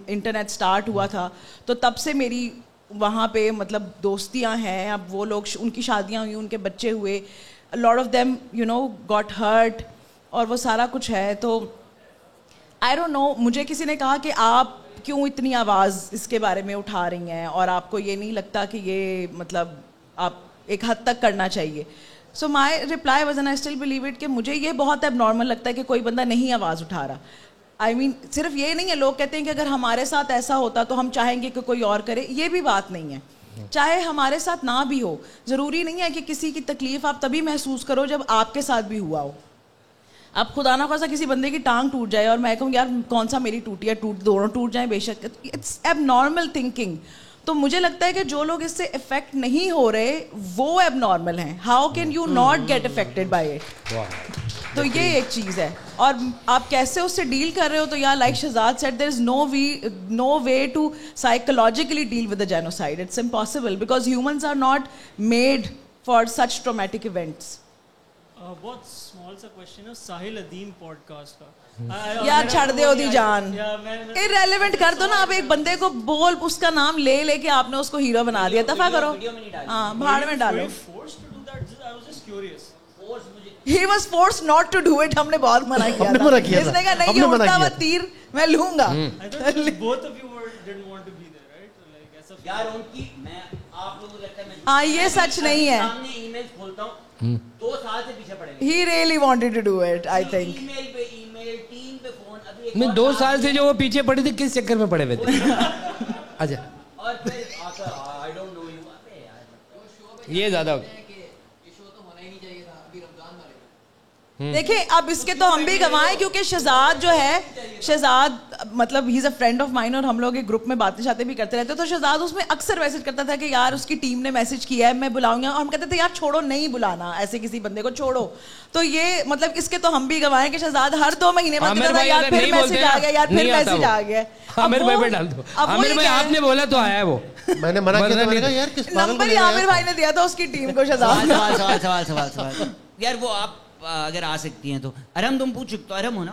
انٹرنیٹ اسٹارٹ ہوا تھا تو تب سے میری وہاں پہ مطلب دوستیاں ہیں. اب وہ لوگ ان کی شادیاں ہوئی, ان کے بچے ہوئے, a lot of them got hurt اور وہ سارا کچھ ہے. تو I don't know, مجھے کسی نے کہا کہ آپ کیوں اتنی آواز اس کے بارے میں اٹھا رہی ہیں اور آپ کو یہ نہیں لگتا کہ یہ مطلب آپ ایک حد تک کرنا چاہیے. So my reply was, and I still believe it, کہ مجھے یہ بہت اب نارمل لگتا ہے کہ کوئی بندہ نہیں آواز اٹھا رہا. I mean صرف یہ نہیں ہے, لوگ کہتے ہیں کہ اگر ہمارے ساتھ ایسا ہوتا تو ہم چاہیں گے کہ کوئی اور کرے. یہ بھی بات نہیں ہے, چاہے ہمارے ساتھ نہ بھی ہو. ضروری نہیں ہے کہ کسی کی تکلیف آپ تبھی محسوس کرو جب آپ کے ساتھ بھی ہوا ہو. اب خدا نہ خواستہ کسی بندے کی ٹانگ ٹوٹ جائے اور میں کہوں یار کون سا میری ٹوٹی ہے, دونوں ٹوٹ جائیں بے شک, اٹس ایب نارمل تھنکنگ. تو مجھے لگتا ہے کہ جو لوگ اس سے افیکٹ نہیں ہو رہے وہ ایب نارمل ہیں. How can you not get affected by it. تو یہ ایک چیز ہے. اور آپ کیسے اس سے ڈیل کر رہے ہو, تو یا like Shehzad said there is no way to psychologically deal with the genocide. It's impossible because humans are not made for such traumatic events. بہت اسمال سا کوشچن ہے ساحل ادیم پوڈ کاسٹ کا. یار چھڑ دے دی جان, irrelevant کر دو نا. آپ ایک بندے کو بول اس کا نام لے لے کے آپ نے اس کو ہیرو بنا دیا. دفعہ کرو, ہاں بھاڑ میں ڈالو. He was forced not to do it. ہم نے بہت منع کیا تھا. اس نے کہا نہیں, یہ اڑتا ہوا تیر میں لوں گا. ہاں یہ سچ نہیں ہے. He really wanted to do it, I think. میں 2 سال سے جو وہ پیچھے پڑے تھے کس چکر میں پڑے ہوئے تھے. اچھا یہ زیادہ ہو گیا. دیکھیں اب اس کے تو ہم بھی گوائیں کیونکہ شہزاد جو ہے, شہزاد مطلب ہی از اے فرینڈ آف مائن اور ہم لوگ ایک گروپ میں باتیں شاتیں بھی کرتے رہتے. تو شہزاد اس میں اکثر میسج کرتا تھا کہ یار اس کی ٹیم نے میسج کیا ہے میں بلاؤں گا, اور ہم کہتے تھے یار چھوڑو, نہیں بلانا ایسے کسی بندے کو, چھوڑو. تو یہ مطلب اس کے تو ہم بھی گوائیں کہ شہزاد ہر 2 مہینے بعد کہتا تھا یار پھر میسج آ گیا, یار پھر میسج آ گیا. عامر بھائی پہ ڈال دو. عامر بھائی آپ نے بولا تو آیا ہے وہ, میں نے منع کیا, میں نے کہا یار کس نمبر ہی عامر بھائی نے دیا تھا اس کی ٹیم کو. شہزاد سوال یار وہ آپ اگر آ سکتی ہیں تو ارم تم پوچھ سکتے ہو, ارم ہو نا,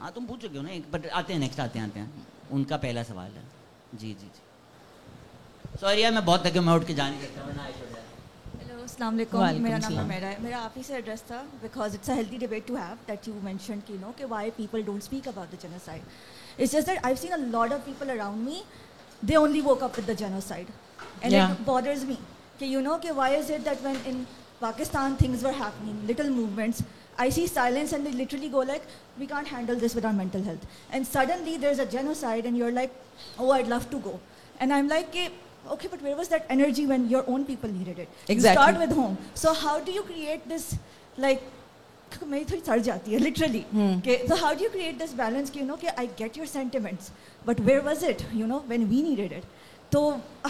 ہاں تم پوچھ سکتے ہو نا. بٹ آتے ہیں نیکسٹ آتے ہیں ان کا پہلا سوال ہے. جی جی جی سوری یار میں بہت تک میں اٹھ کے جا نہیں سکتا. ہیلو السلام علیکم, میرا نام عمیرہ ہے. میرا آپ ہی سے ایڈریس تھا because it's a healthy debate to have that you mention کہ کہ why people don't speak about the genocide. It's just that I have seen a lot of people around me they only woke up with the genocide and it bothers me کہ کہ why is it that when in Pakistan, things were happening, little movements. I see silence and they literally go like, we can't handle this with our mental health. And suddenly there's a genocide and you're like, oh, I'd love to go. And I'm like, okay, but where was that energy when your own people needed it? Exactly. You start with home. So how do you create this, like, میری تھوڑی سڑ جاتی ہے literally کہ so how do you create this balance کہ you know کہ I get your sentiments but where was it you know when we needed it. So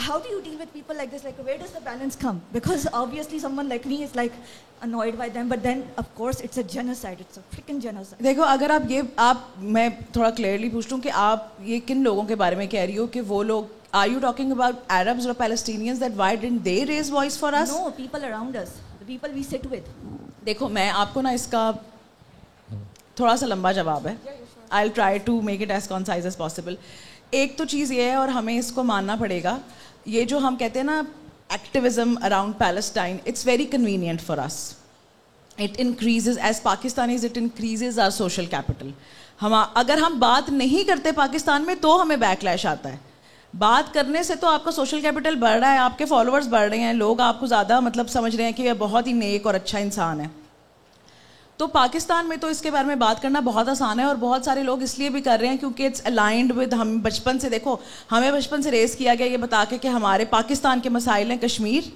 how do you deal with people like this, like where does the balance come? Because obviously someone like me is like annoyed by them, but then of course it's a genocide, it's a freaking genocide. دیکھو اگر آپ میں تھوڑا clearly پوچھ لوں کہ آپ یہ کن لوگوں کے بارے میں کہہ رہی ہو کہ وہ لوگ are you talking about Arabs or Palestinians that why didn't they raise voice for us? No, people around us, the people we sit with. دیکھو میں آپ کو نا اس کا تھوڑا سا لمبا جواب ہے. I'll try to make it as concise as possible. ایک تو چیز یہ ہے اور ہمیں اس کو ماننا پڑے گا, یہ جو ہم کہتے ہیں نا activism around Palestine, it's very convenient for us. It increases as Pakistanis, it increases our social capital. اگر ہم بات نہیں کرتے پاکستان میں تو ہمیں بیک لیش آتا ہے. بات کرنے سے تو آپ کا سوشل کیپٹل بڑھ رہا ہے, آپ کے فالوورز بڑھ رہے ہیں, لوگ آپ کو زیادہ مطلب سمجھ رہے ہیں کہ یہ بہت ہی نیک اور اچھا انسان ہے. تو پاکستان میں تو اس کے بارے میں بات کرنا بہت آسان ہے, اور بہت سارے لوگ اس لیے بھی کر رہے ہیں کیونکہ اٹس الائنڈ ود, ہم بچپن سے دیکھو ہمیں بچپن سے ریز کیا گیا یہ بتا کے کہ ہمارے پاکستان کے مسائل ہیں کشمیر.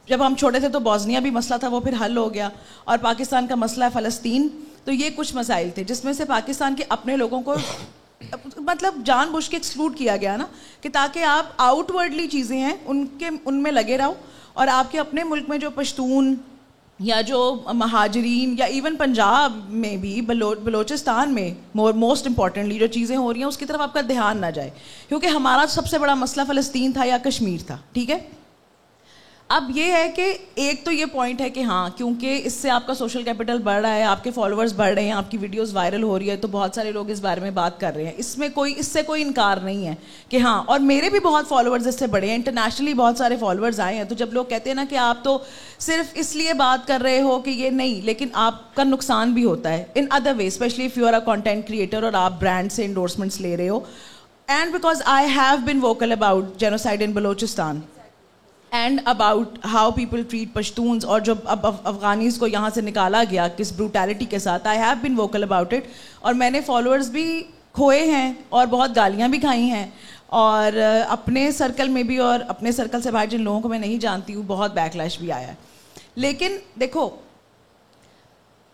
جب ہم چھوٹے تھے تو بوسنیا بھی مسئلہ تھا, وہ پھر حل ہو گیا, اور پاکستان کا مسئلہ ہے فلسطین. تو یہ کچھ مسائل تھے جس میں سے پاکستان کے اپنے لوگوں کو مطلب جان بوجھ کے ایکسکلوڈ کیا گیا نا, کہ تاکہ آپ آؤٹ ورڈلی چیزیں ہیں ان میں لگے رہو, اور آپ کے اپنے ملک میں جو پشتون یا جو مہاجرین یا ایون پنجاب میں بھی بلوچستان میں موسٹ امپورٹنٹلی جو چیزیں ہو رہی ہیں اس کی طرف آپ کا دھیان نہ جائے, کیونکہ ہمارا سب سے بڑا مسئلہ فلسطین تھا یا کشمیر تھا. ٹھیک ہے, اب یہ ہے کہ ایک تو یہ پوائنٹ ہے کہ ہاں کیونکہ اس سے آپ کا سوشل کیپٹل بڑھ رہا ہے, آپ کے فالوورز بڑھ رہے ہیں, آپ کی ویڈیوز وائرل ہو رہی ہے, تو بہت سارے لوگ اس بارے میں بات کر رہے ہیں. اس سے کوئی انکار نہیں ہے کہ ہاں, اور میرے بھی بہت فالوورز اس سے بڑے ہیں, انٹرنیشنلی بہت سارے فالوورز آئے ہیں. تو جب لوگ کہتے ہیں نا کہ آپ تو صرف اس لیے بات کر رہے ہو کہ یہ نہیں, لیکن آپ کا نقصان بھی ہوتا ہے in other way, especially if you are a content creator اور آپ برانڈ سے انڈورسمنٹس لے رہے ہو. And because I have been vocal about genocide in Balochistan and about how people treat Pashtuns, اور جب اب افغانیز کو یہاں سے نکالا گیا کس بروٹیلٹی کے ساتھ, آئی have been vocal about it. اور میں نے فالوورز بھی کھوئے ہیں اور بہت گالیاں بھی کھائی ہیں, اور اپنے سرکل میں بھی اور اپنے سرکل سے باہر جن لوگوں کو میں نہیں جانتی ہوں بہت بیک لیش بھی آیا ہے. لیکن دیکھو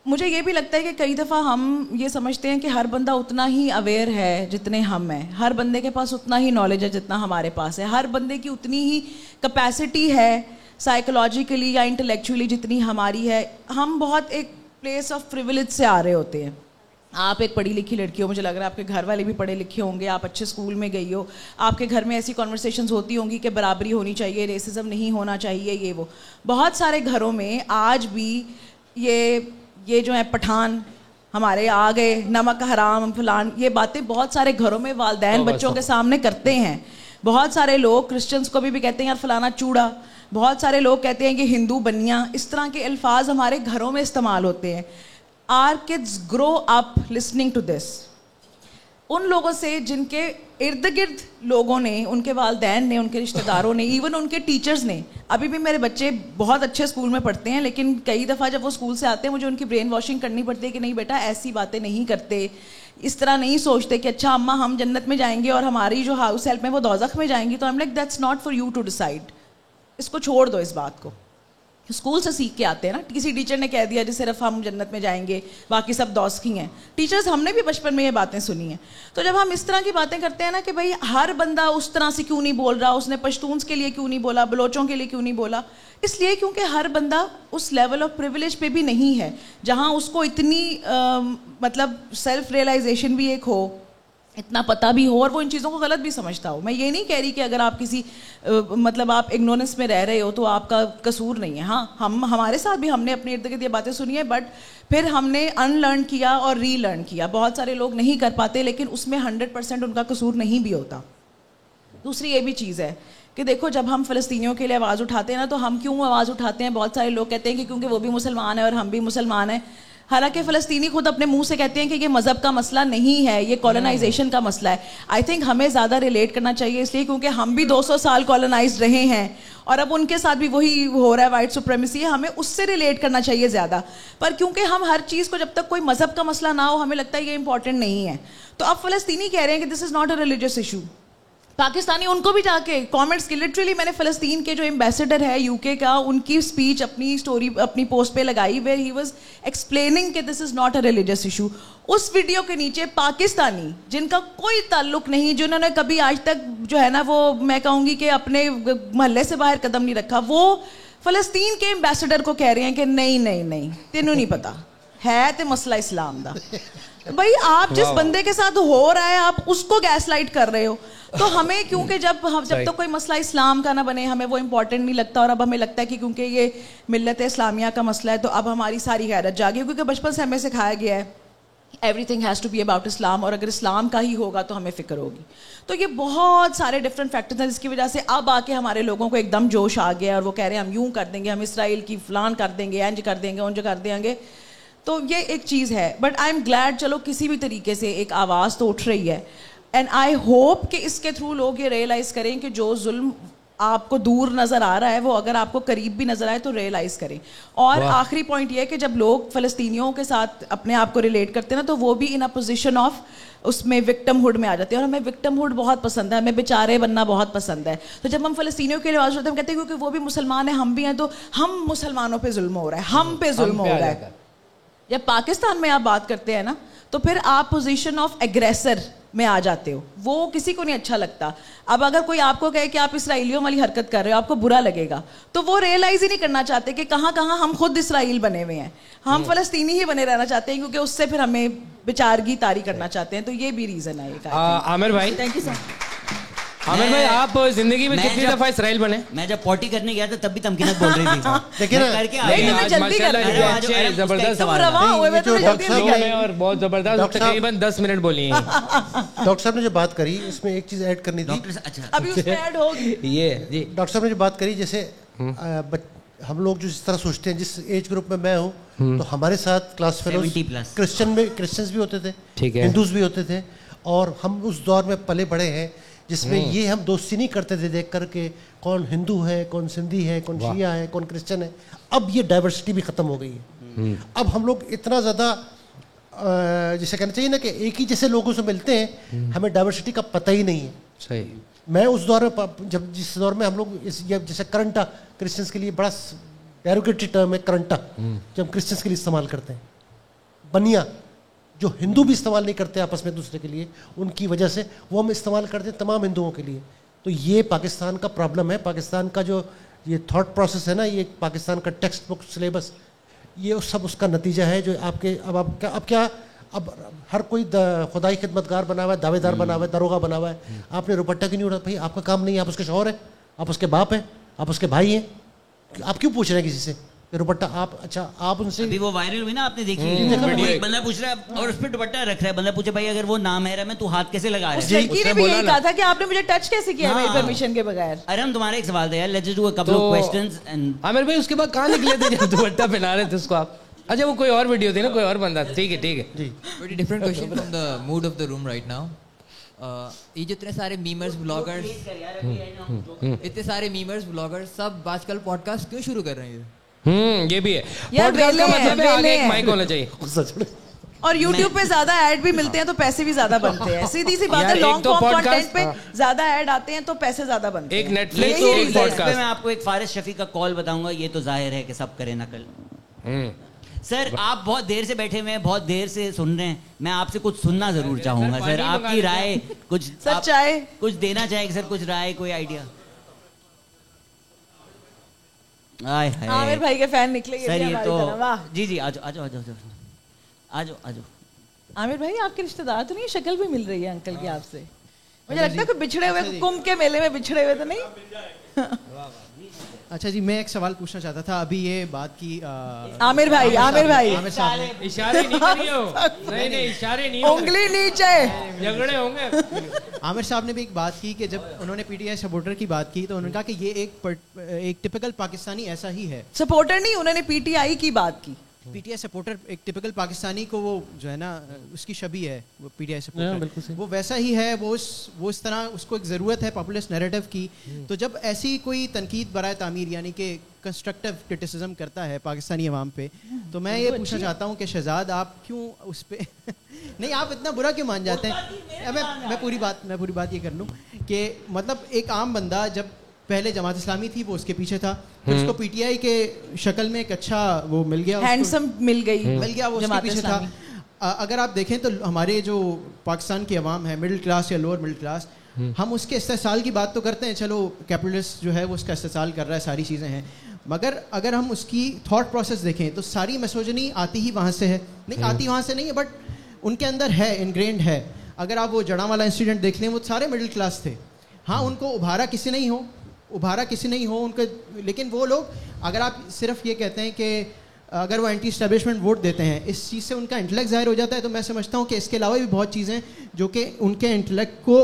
مجھے یہ بھی لگتا ہے کہ کئی دفعہ ہم یہ سمجھتے ہیں کہ ہر بندہ اتنا ہی اویئر ہے جتنے ہم ہیں, ہر بندے کے پاس اتنا ہی نالج ہے جتنا ہمارے پاس ہے, ہر بندے کی اتنی ہی کیپیسٹی ہے سائیکولوجیکلی یا انٹلیکچولی جتنی ہماری ہے. ہم بہت ایک پلیس آف پریویلیج سے آ رہے ہوتے ہیں. آپ ایک پڑھی لکھی لڑکی ہو, مجھے لگ رہا ہے آپ کے گھر والے بھی پڑھے لکھے ہوں گے, آپ اچھے اسکول میں گئی ہو, آپ کے گھر میں ایسی کانورسیشنز ہوتی ہوں گی کہ برابری ہونی چاہیے, ریسزم نہیں ہونا چاہیے, یہ وہ. بہت سارے گھروں میں آج بھی یہ جو ہے پٹھان ہمارے آ گئے, نمک حرام فلان, یہ باتیں بہت سارے گھروں میں والدین بچوں کے سامنے کرتے ہیں. بہت سارے لوگ کرسچنس کو بھی کہتے ہیں یار فلانا چوڑا, بہت سارے لوگ کہتے ہیں کہ ہندو بنیاں, اس طرح کے الفاظ ہمارے گھروں میں استعمال ہوتے ہیں. Our kids grow up listening to this. ان لوگوں سے جن کے ارد گرد لوگوں نے, ان کے والدین نے, ان کے رشتہ داروں نے, ایون ان کے ٹیچرز نے. ابھی بھی میرے بچے بہت اچھے اسکول میں پڑھتے ہیں, لیکن کئی دفعہ جب وہ اسکول سے آتے ہیں مجھے ان کی برین واشنگ کرنی پڑتی ہے کہ نہیں بیٹا ایسی باتیں نہیں کرتے, اس طرح نہیں سوچتے کہ اچھا اماں ہم جنت میں جائیں گے اور ہماری جو ہاؤس ہیلپ میں وہ دوزخ میں جائیں گی. تو I'm like that's not for you to decide. اس کو چھوڑ دو, اس بات کو. اسکول سے سیکھ کے آتے ہیں نا, کسی ٹیچر نے کہہ دیا جی صرف ہم جنت میں جائیں گے باقی سب دوزخی ہیں. ٹیچرز ہم نے بھی بچپن میں یہ باتیں سنی ہیں. تو جب ہم اس طرح کی باتیں کرتے ہیں نا کہ بھائی ہر بندہ اس طرح سے کیوں نہیں بول رہا, اس نے پشتونز کے لیے کیوں نہیں بولا, بلوچوں کے لیے کیوں نہیں بولا, اس لیے کیونکہ ہر بندہ اس لیول آف پریویلیج پہ بھی نہیں ہے جہاں اس کو اتنی مطلب سیلف ریئلائزیشن بھی ایک ہو, اتنا پتہ بھی ہو, اور وہ ان چیزوں کو غلط بھی سمجھتا ہو. میں یہ نہیں کہہ رہی کہ اگر آپ کسی مطلب آپ اگنورنس میں رہ رہے ہو تو آپ کا قصور نہیں ہے. ہاں ہمارے ساتھ بھی ہم نے اپنے ارد گرد یہ باتیں سنی ہیں, بٹ پھر ہم نے ان لرن کیا اور ری لرن کیا. بہت سارے لوگ نہیں کر پاتے, لیکن اس میں 100% ان کا قصور نہیں بھی ہوتا. دوسری یہ بھی چیز ہے کہ دیکھو جب ہم فلسطینیوں کے لیے آواز اٹھاتے ہیں نا, تو ہم کیوں آواز اٹھاتے ہیں؟ بہت سارے لوگ کہتے ہیں کہ کیونکہ وہ بھی مسلمان ہیں اور ہم بھی مسلمان ہیں. حالانکہ فلسطینی خود اپنے منہ سے کہتے ہیں کہ یہ مذہب کا مسئلہ نہیں ہے, یہ کالونائزیشن کا مسئلہ ہے. آئی تھنک ہمیں زیادہ ریلیٹ کرنا چاہیے, اس لیے کیونکہ ہم بھی 200 سال کالونائزڈ رہے ہیں, اور اب ان کے ساتھ بھی وہی ہو رہا ہے وائٹ سپریمیسی ہے, ہمیں اس سے ریلیٹ کرنا چاہیے زیادہ. پر کیونکہ ہم ہر چیز کو جب تک کوئی مذہب کا مسئلہ نہ ہو ہمیں لگتا ہے یہ امپورٹنٹ نہیں ہے. تو اب فلسطینی کہہ رہے ہیں کہ this is not a religious issue. Pakistani ان کو بھی جا کے کامنٹس کی, لٹرلی میں نے فلسطین کے جو ایمبیسڈر ہے یو کے کا, ان کی اسپیچ اپنی اسٹوری اپنی پوسٹ پہ لگائی ویئر ہی واز ایکسپلیننگ کہ this is not a religious issue. اس ویڈیو کے نیچے پاکستانی جن کا کوئی تعلق نہیں, جنہوں نے کبھی آج تک جو ہے نا وہ میں کہوں گی کہ اپنے محلے سے باہر قدم نہیں رکھا, وہ فلسطین کے ایمبیسڈر کو کہہ رہے ہیں کہ نہیں نہیں نہیں تینوں نہیں پتا ہے تے مسئلہ اسلام دا. بھائی آپ جس بندے کے ساتھ ہو رہا ہے آپ اس کو گیس لائٹ کر رہے ہو. تو ہمیں کیونکہ جب تک کوئی مسئلہ اسلام کا نہ بنے ہمیں وہ امپورٹنٹ نہیں لگتا, اور اب ہمیں لگتا ہے کہ کیونکہ یہ ملت اسلامیہ کا مسئلہ ہے تو اب ہماری ساری غیرت جاگی, کیونکہ بچپن سے ہمیں سکھایا گیا ہے everything has to be about Islam, اور اگر اسلام کا ہی ہوگا تو ہمیں فکر ہوگی. تو یہ بہت سارے ڈفرینٹ فیکٹرز ہیں جس کی وجہ سے اب آ کے ہمارے لوگوں کو ایک دم جوش آ گیا اور وہ کہہ رہے ہیں ہم یوں کر دیں گے, ہم اسرائیل کی فلان کر دیں گے, انج کر دیں گے, اونج کر دیں گے. تو یہ ایک چیز ہے. بٹ آئی ایم گلیڈ چلو کسی بھی طریقے سے ایک آواز تو اٹھ رہی ہے, اینڈ آئی ہوپ کہ اس کے تھرو لوگ یہ ریئلائز کریں کہ جو ظلم آپ کو دور نظر آ رہا ہے وہ اگر آپ کو قریب بھی نظر آئے تو ریئلائز کریں. اور آخری پوائنٹ یہ ہے کہ جب لوگ فلسطینیوں کے ساتھ اپنے آپ کو ریلیٹ کرتے ہیں نا تو وہ بھی ان اے پوزیشن آف اس میں وکٹم ہوڈ میں آ جاتے ہیں, اور ہمیں وکٹم ہوڈ بہت پسند ہے, ہمیں بیچارے بننا بہت پسند ہے. تو جب ہم فلسطینیوں کے لیے آواز اٹھاتے ہیں ہم کہتے ہیں کیونکہ وہ بھی مسلمان ہیں ہم بھی ہیں, تو ہم مسلمانوں پہ ظلم ہو رہا ہے, ہم پہ ظلم ہو رہا ہے. جب پاکستان میں آپ بات کرتے ہیں نا تو پھر آپ پوزیشن آف ایگریسر میں آ جاتے ہو, وہ کسی کو نہیں اچھا لگتا. اب اگر کوئی آپ کو کہے کہ آپ اسرائیلیوں والی حرکت کر رہے ہو آپ کو برا لگے گا, تو وہ ریئلائز ہی نہیں کرنا چاہتے کہ کہاں کہاں ہم خود اسرائیل بنے ہوئے ہیں, ہم فلسطینی ہی بنے رہنا چاہتے ہیں کیونکہ اس سے پھر ہمیں بیچارگی طاری کرنا چاہتے ہیں. تو یہ بھی ریزن ہے. عامر بھائی, تھینک یو سر. عامر بھائی آپ زندگی میں کتنی دفعہ اسرائیل بنے؟ میں جب پارٹی کرنے گیا تھا تب بھی تمکنت بول رہی تھی. زبردست اور بہت زبردست, تقریباً 10 منٹ بولی ہیں. ڈاکٹر صاحب نے جو بات کری اس میں ایک چیز ایڈ کرنی تھی. ابھی اس میں ایڈ ہوگی یہ جی ڈاکٹر صاحب نے جو بات کری, جیسے ہم لوگ جو اس طرح سوچتے ہیں, جس ایج گروپ میں میں ہوں تو ہمارے ساتھ کلاس فیلوز کرسچنز بھی ہوتے تھے, ہندوز بھی ہوتے تھے, اور ہم اس دور میں پلے بڑے ہیں جس میں یہ ہم دوستی نہیں کرتے تھے دیکھ کر کے کون ہندو ہے, کون سندھی ہے, کون شیعہ ہے, کون کرسچن ہے. اب یہ ڈائیورسٹی بھی ختم ہو گئی ہے. اب ہم لوگ اتنا زیادہ جسے کہنا چاہیے نا کہ ایک ہی جیسے لوگوں سے ملتے ہیں, ہمیں ڈائیورسٹی کا پتہ ہی نہیں ہے. صحیح. میں اس دور میں جس دور میں ہم لوگ جیسے کرنٹا کرسچنس کے لیے بڑا ڈیروگیٹری ٹرم ہے کرنٹا, جو ہم کرسچنس کے لیے استعمال کرتے ہیں. بنیا جو ہندو بھی استعمال نہیں کرتے آپس میں دوسرے کے لیے, ان کی وجہ سے وہ ہم استعمال کرتے ہیں تمام ہندوؤں کے لیے. تو یہ پاکستان کا پرابلم ہے. پاکستان کا جو یہ تھاٹ پروسیس ہے نا, یہ پاکستان کا ٹیکسٹ بک سلیبس, یہ سب اس کا نتیجہ ہے. جو آپ کے اب ہر کوئی خدائی خدمت گار بنا ہوا ہے, دعوے دار بنا ہوا ہے, داروغہ بنا ہوا ہے. آپ نے دوپٹہ کیوں نہیں اڑا؟ بھائی آپ کا کام نہیں ہے, آپ اس کے شوہر ہیں, آپ اس کے باپ ہیں, آپ اس کے بھائی ہیں, آپ کیوں پوچھ رہے ہیں کسی سے دوپٹہ؟ آپ اچھا آپ ان سے وہ وائرل ہوئی نا, آپ نے دیکھی, بندہ پوچھ رہا ہے اور اس پہ دوپٹہ رکھ رہا ہے, بندہ پوچھے بھائی اگر وہ نامحرم ہے تو ہاتھ کیسے لگا رہے ہیں؟ لڑکی نے بھی یہی کہا تھا کہ آپ نے مجھے ٹچ کیسے کیا میری پرمیشن کے بغیر. ارے ہم تمہارا ایک سوال تھا یار, let's do a couple of questions. Aamir بھائی اس کے بعد کہاں نکلے تھے جب دوپٹہ پہنا رہے تھے اس کو آپ؟ اچھا وہ کوئی اور ویڈیو تھی نا, کوئی اور بندہ تھا. ٹھیک ہے ٹھیک ہے جی. Very different question from the mood of the room right now. یہ جو اتنے سارے میمرز بلاگرز, اتنے سارے میمرز بلاگرز سب آج کل پوڈ کاسٹ کیوں شروع کر رہے ہیں؟ یہ بھی ہے. پوڈ کاسٹ کا مطلب ہے آگے ایک مائک ہونا چاہیے. اور یوٹیوب پہ زیادہ ایڈ بھی ملتے ہیں تو پیسے بھی زیادہ بنتے ہیں. سیدھی سی بات ہے, لانگ فارم کنٹینٹ پہ زیادہ ایڈ آتے ہیں تو پیسے زیادہ بنتے ہیں. ایک نیٹ فلکس اور ایک پوڈ کاسٹ. میں آپ کو ایک فارس شفیع کا کال بتاؤں گا, یہ تو ظاہر ہے کہ سب کرے نقل. سر آپ بہت دیر سے بیٹھے ہوئے ہیں, بہت دیر سے سن رہے ہیں, میں آپ سے کچھ سننا ضرور چاہوں گا سر. آپ کی رائے کچھ کچھ دینا چاہیں سر, کچھ رائے, کوئی آئیڈیا؟ عامر بھائی کے فین نکلے سر یہ تو جی جی آجو آجو آجو آجو آجو. عامر بھائی آپ کے رشتے دار تو نہیں, شکل بھی مل رہی ہے انکل کی آپ سے. مجھے لگتا ہے کہ بچھڑے ہوئے کمبھ کے میلے میں بچھڑے ہوئے تو نہیں. اچھا جی, میں ایک سوال پوچھنا چاہتا تھا. ابھی یہ بات کی عامر بھائی صاحب نے اشارے نہیں کریو, نہیں اشارے نہیں, انگلی نیچے, جھگڑے ہوں گے. عامر صاحب نے بھی ایک بات کی کہ جب انہوں نے پی ٹی آئی سپورٹر کی بات کی تو انہوں نے کہا کہ یہ ایک ٹپیکل پاکستانی ایسا ہی ہے. سپورٹر نہیں, انہوں نے پی ٹی آئی کی بات کی. پی ٹی آئی سپورٹر ایک ٹپکل پاکستانی کو وہ جو ہے نا اس کی شبیہ ہے وہ پی ٹی آئی سپورٹر, وہ ویسا ہی ہے, وہ اس طرح اس کو ایک ضرورت ہے پاپولسٹ نیریٹو کی. تو جب ایسی کوئی تنقید برائے تعمیر یعنی کہ کنسٹرکٹیو کرٹیسزم کرتا ہے پاکستانی عوام پہ, تو میں یہ پوچھنا چاہتا ہوں کہ شہزاد آپ کیوں اس پہ نہیں آپ اتنا برا کیوں مان جاتے ہیں؟ میں پوری بات یہ کر لوں کہ مطلب ایک عام بندہ جب پہلے جماعت اسلامی تھی وہ اس کے پیچھے تھا, پھر اس کو پی ٹی آئی کے شکل میں ایک اچھا وہ مل گیا, ہینڈسم مل گیا, وہ اس کے پیچھے تھا. اگر آپ دیکھیں تو ہمارے جو پاکستان کی عوام ہے مڈل کلاس یا لوور مڈل کلاس, ہم اس کے استحصال کی بات تو کرتے ہیں, چلو کیپٹلسٹ جو ہے وہ اس کا استحصال کر رہا ہے, ساری چیزیں ہیں, مگر اگر ہم اس کی تھاٹ پروسیس دیکھیں تو ساری میسوجنی آتی ہی وہاں سے ہے. نہیں آتی وہاں سے نہیں ہے, بٹ ان کے اندر ہے, انگرینڈ ہے. اگر آپ وہ جڑاں والا انسیڈنٹ دیکھ لیں, وہ سارے مڈل کلاس تھے. ہاں ان کو ابھارا کسی نہیں ہو ان کے, لیکن وہ لوگ اگر آپ صرف یہ کہتے ہیں کہ اگر وہ اینٹی اسٹیبلشمنٹ ووٹ دیتے ہیں, اس چیز سے ان کا انٹلیکٹ ظاہر ہو جاتا ہے. تو میں سمجھتا ہوں کہ اس کے علاوہ بھی بہت چیزیں جو کہ ان کے انٹلیکٹ کو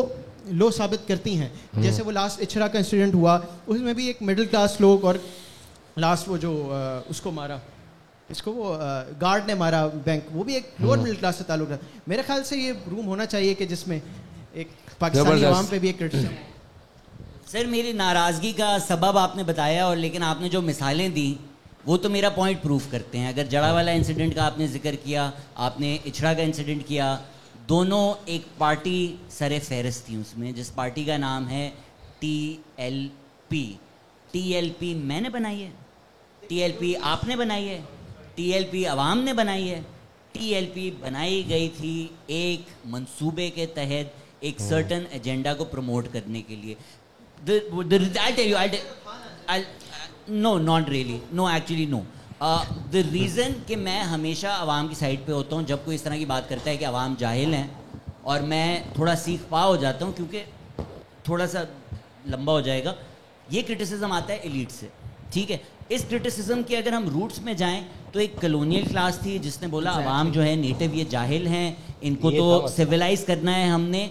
لو ثابت کرتی ہیں. جیسے وہ لاسٹ اچھرا کا انسیڈنٹ ہوا, اس میں بھی ایک مڈل کلاس لوگ, اور لاسٹ وہ جو اس کو مارا, اس کو وہ گارڈ نے مارا بینک, وہ بھی ایک لوور مڈل کلاس سے تعلق رکھتا ہے. میرے خیال سے یہ روم ہونا چاہیے کہ جس میں ایک پاکستانی عوام پہ بھی ایک کرٹیسزم. سر میری ناراضگی کا سبب آپ نے بتایا, اور لیکن آپ نے جو مثالیں دی وہ تو میرا پوائنٹ پروف کرتے ہیں. اگر جڑا والا انسیڈنٹ کا آپ نے ذکر کیا, آپ نے اچھڑا کا انسیڈنٹ کیا, دونوں ایک پارٹی سر فہرست تھی اس میں, جس پارٹی کا نام ہے TLP. TLP میں نے بنائی ہے, TLP آپ نے بنائی ہے, TLP عوام نے بنائی ہے. TLP بنائی گئی تھی ایک منصوبے کے تحت, ایک سرٹن ایجنڈا کو پروموٹ کرنے کے لیے. No, not really. No, actually no. The reason کہ میں ہمیشہ عوام کی سائڈ پہ ہوتا ہوں جب کوئی اس طرح کی بات کرتا ہے کہ عوام جاہل ہیں, اور میں تھوڑا سیکھ پا ہو جاتا ہوں کیونکہ تھوڑا سا لمبا ہو جائے گا. یہ کرٹیسزم آتا ہے ایلیٹ سے, ٹھیک ہے. اس کرٹیسزم کے اگر ہم روٹس میں جائیں تو ایک کلونیل کلاس تھی جس نے بولا عوام جو ہے نیٹو یہ جاہل ہیں, ان کو تو سویلائز کرنا ہے ہم نے.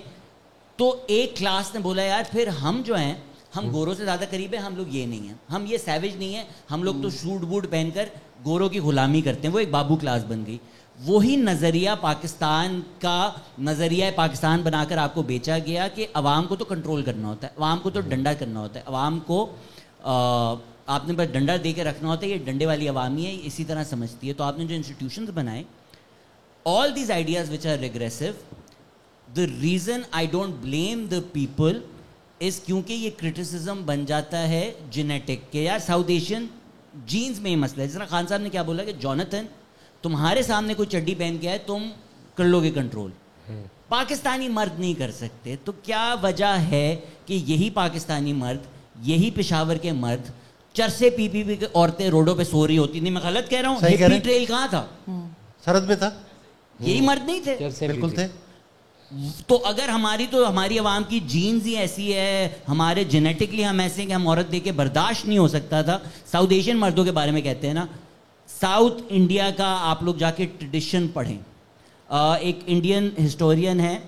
تو ایک کلاس نے بولا یار پھر ہم جو ہیں ہم گوروں سے زیادہ قریب ہیں, ہم لوگ یہ نہیں ہیں, ہم یہ سیویج نہیں ہیں, ہم لوگ تو شوٹ بوٹ پہن کر گوروں کی غلامی کرتے ہیں. وہ ایک بابو کلاس بن گئی. وہی نظریہ پاکستان کا نظریہ پاکستان بنا کر آپ کو بیچا گیا کہ عوام کو تو کنٹرول کرنا ہوتا ہے, عوام کو تو ڈنڈا کرنا ہوتا ہے, عوام کو آپ نے بس ڈنڈا دے کے رکھنا ہوتا ہے, یہ ڈنڈے والی عوامی ہے, اسی طرح سمجھتی ہے. تو آپ نے جو انسٹیٹیوشنز بنائے, all these ideas which are regressive, the reason I don't blame the people is کیونکہ یہ کرٹیسزم بن جاتا ہے جینیٹک کہ یار ساؤتھ ایشین جینز میں یہ مسئلہ ہے. جس طرح خان صاحب نے کیا بولا کہ جوناتھن تمہارے سامنے کوئی چڈی پہن کے آئے تم کر لو گے کنٹرول, پاکستانی مرد نہیں کر سکتے. تو کیا وجہ ہے کہ یہی پاکستانی مرد, یہی پشاور کے مرد چرسے پی پی کے عورتیں روڈوں پہ سو رہی ہوتی. نہیں میں غلط کہہ رہا ہوں, ہپی ٹریل کہاں تھا؟ سرحد میں تھا. یہی مرد نہیں تھے؟ بالکل تھے. تو اگر ہماری عوام کی جینز ہی ایسی ہے, ہمارے جینیٹکلی ہم ایسے ہیں کہ ہم عورت دیکھ کے برداشت نہیں ہو سکتا تھا. ساؤتھ ایشین مردوں کے بارے میں کہتے ہیں نا, ساؤتھ انڈیا کا آپ لوگ جا کے ٹریڈیشن پڑھیں. ایک انڈین ہسٹورین ہے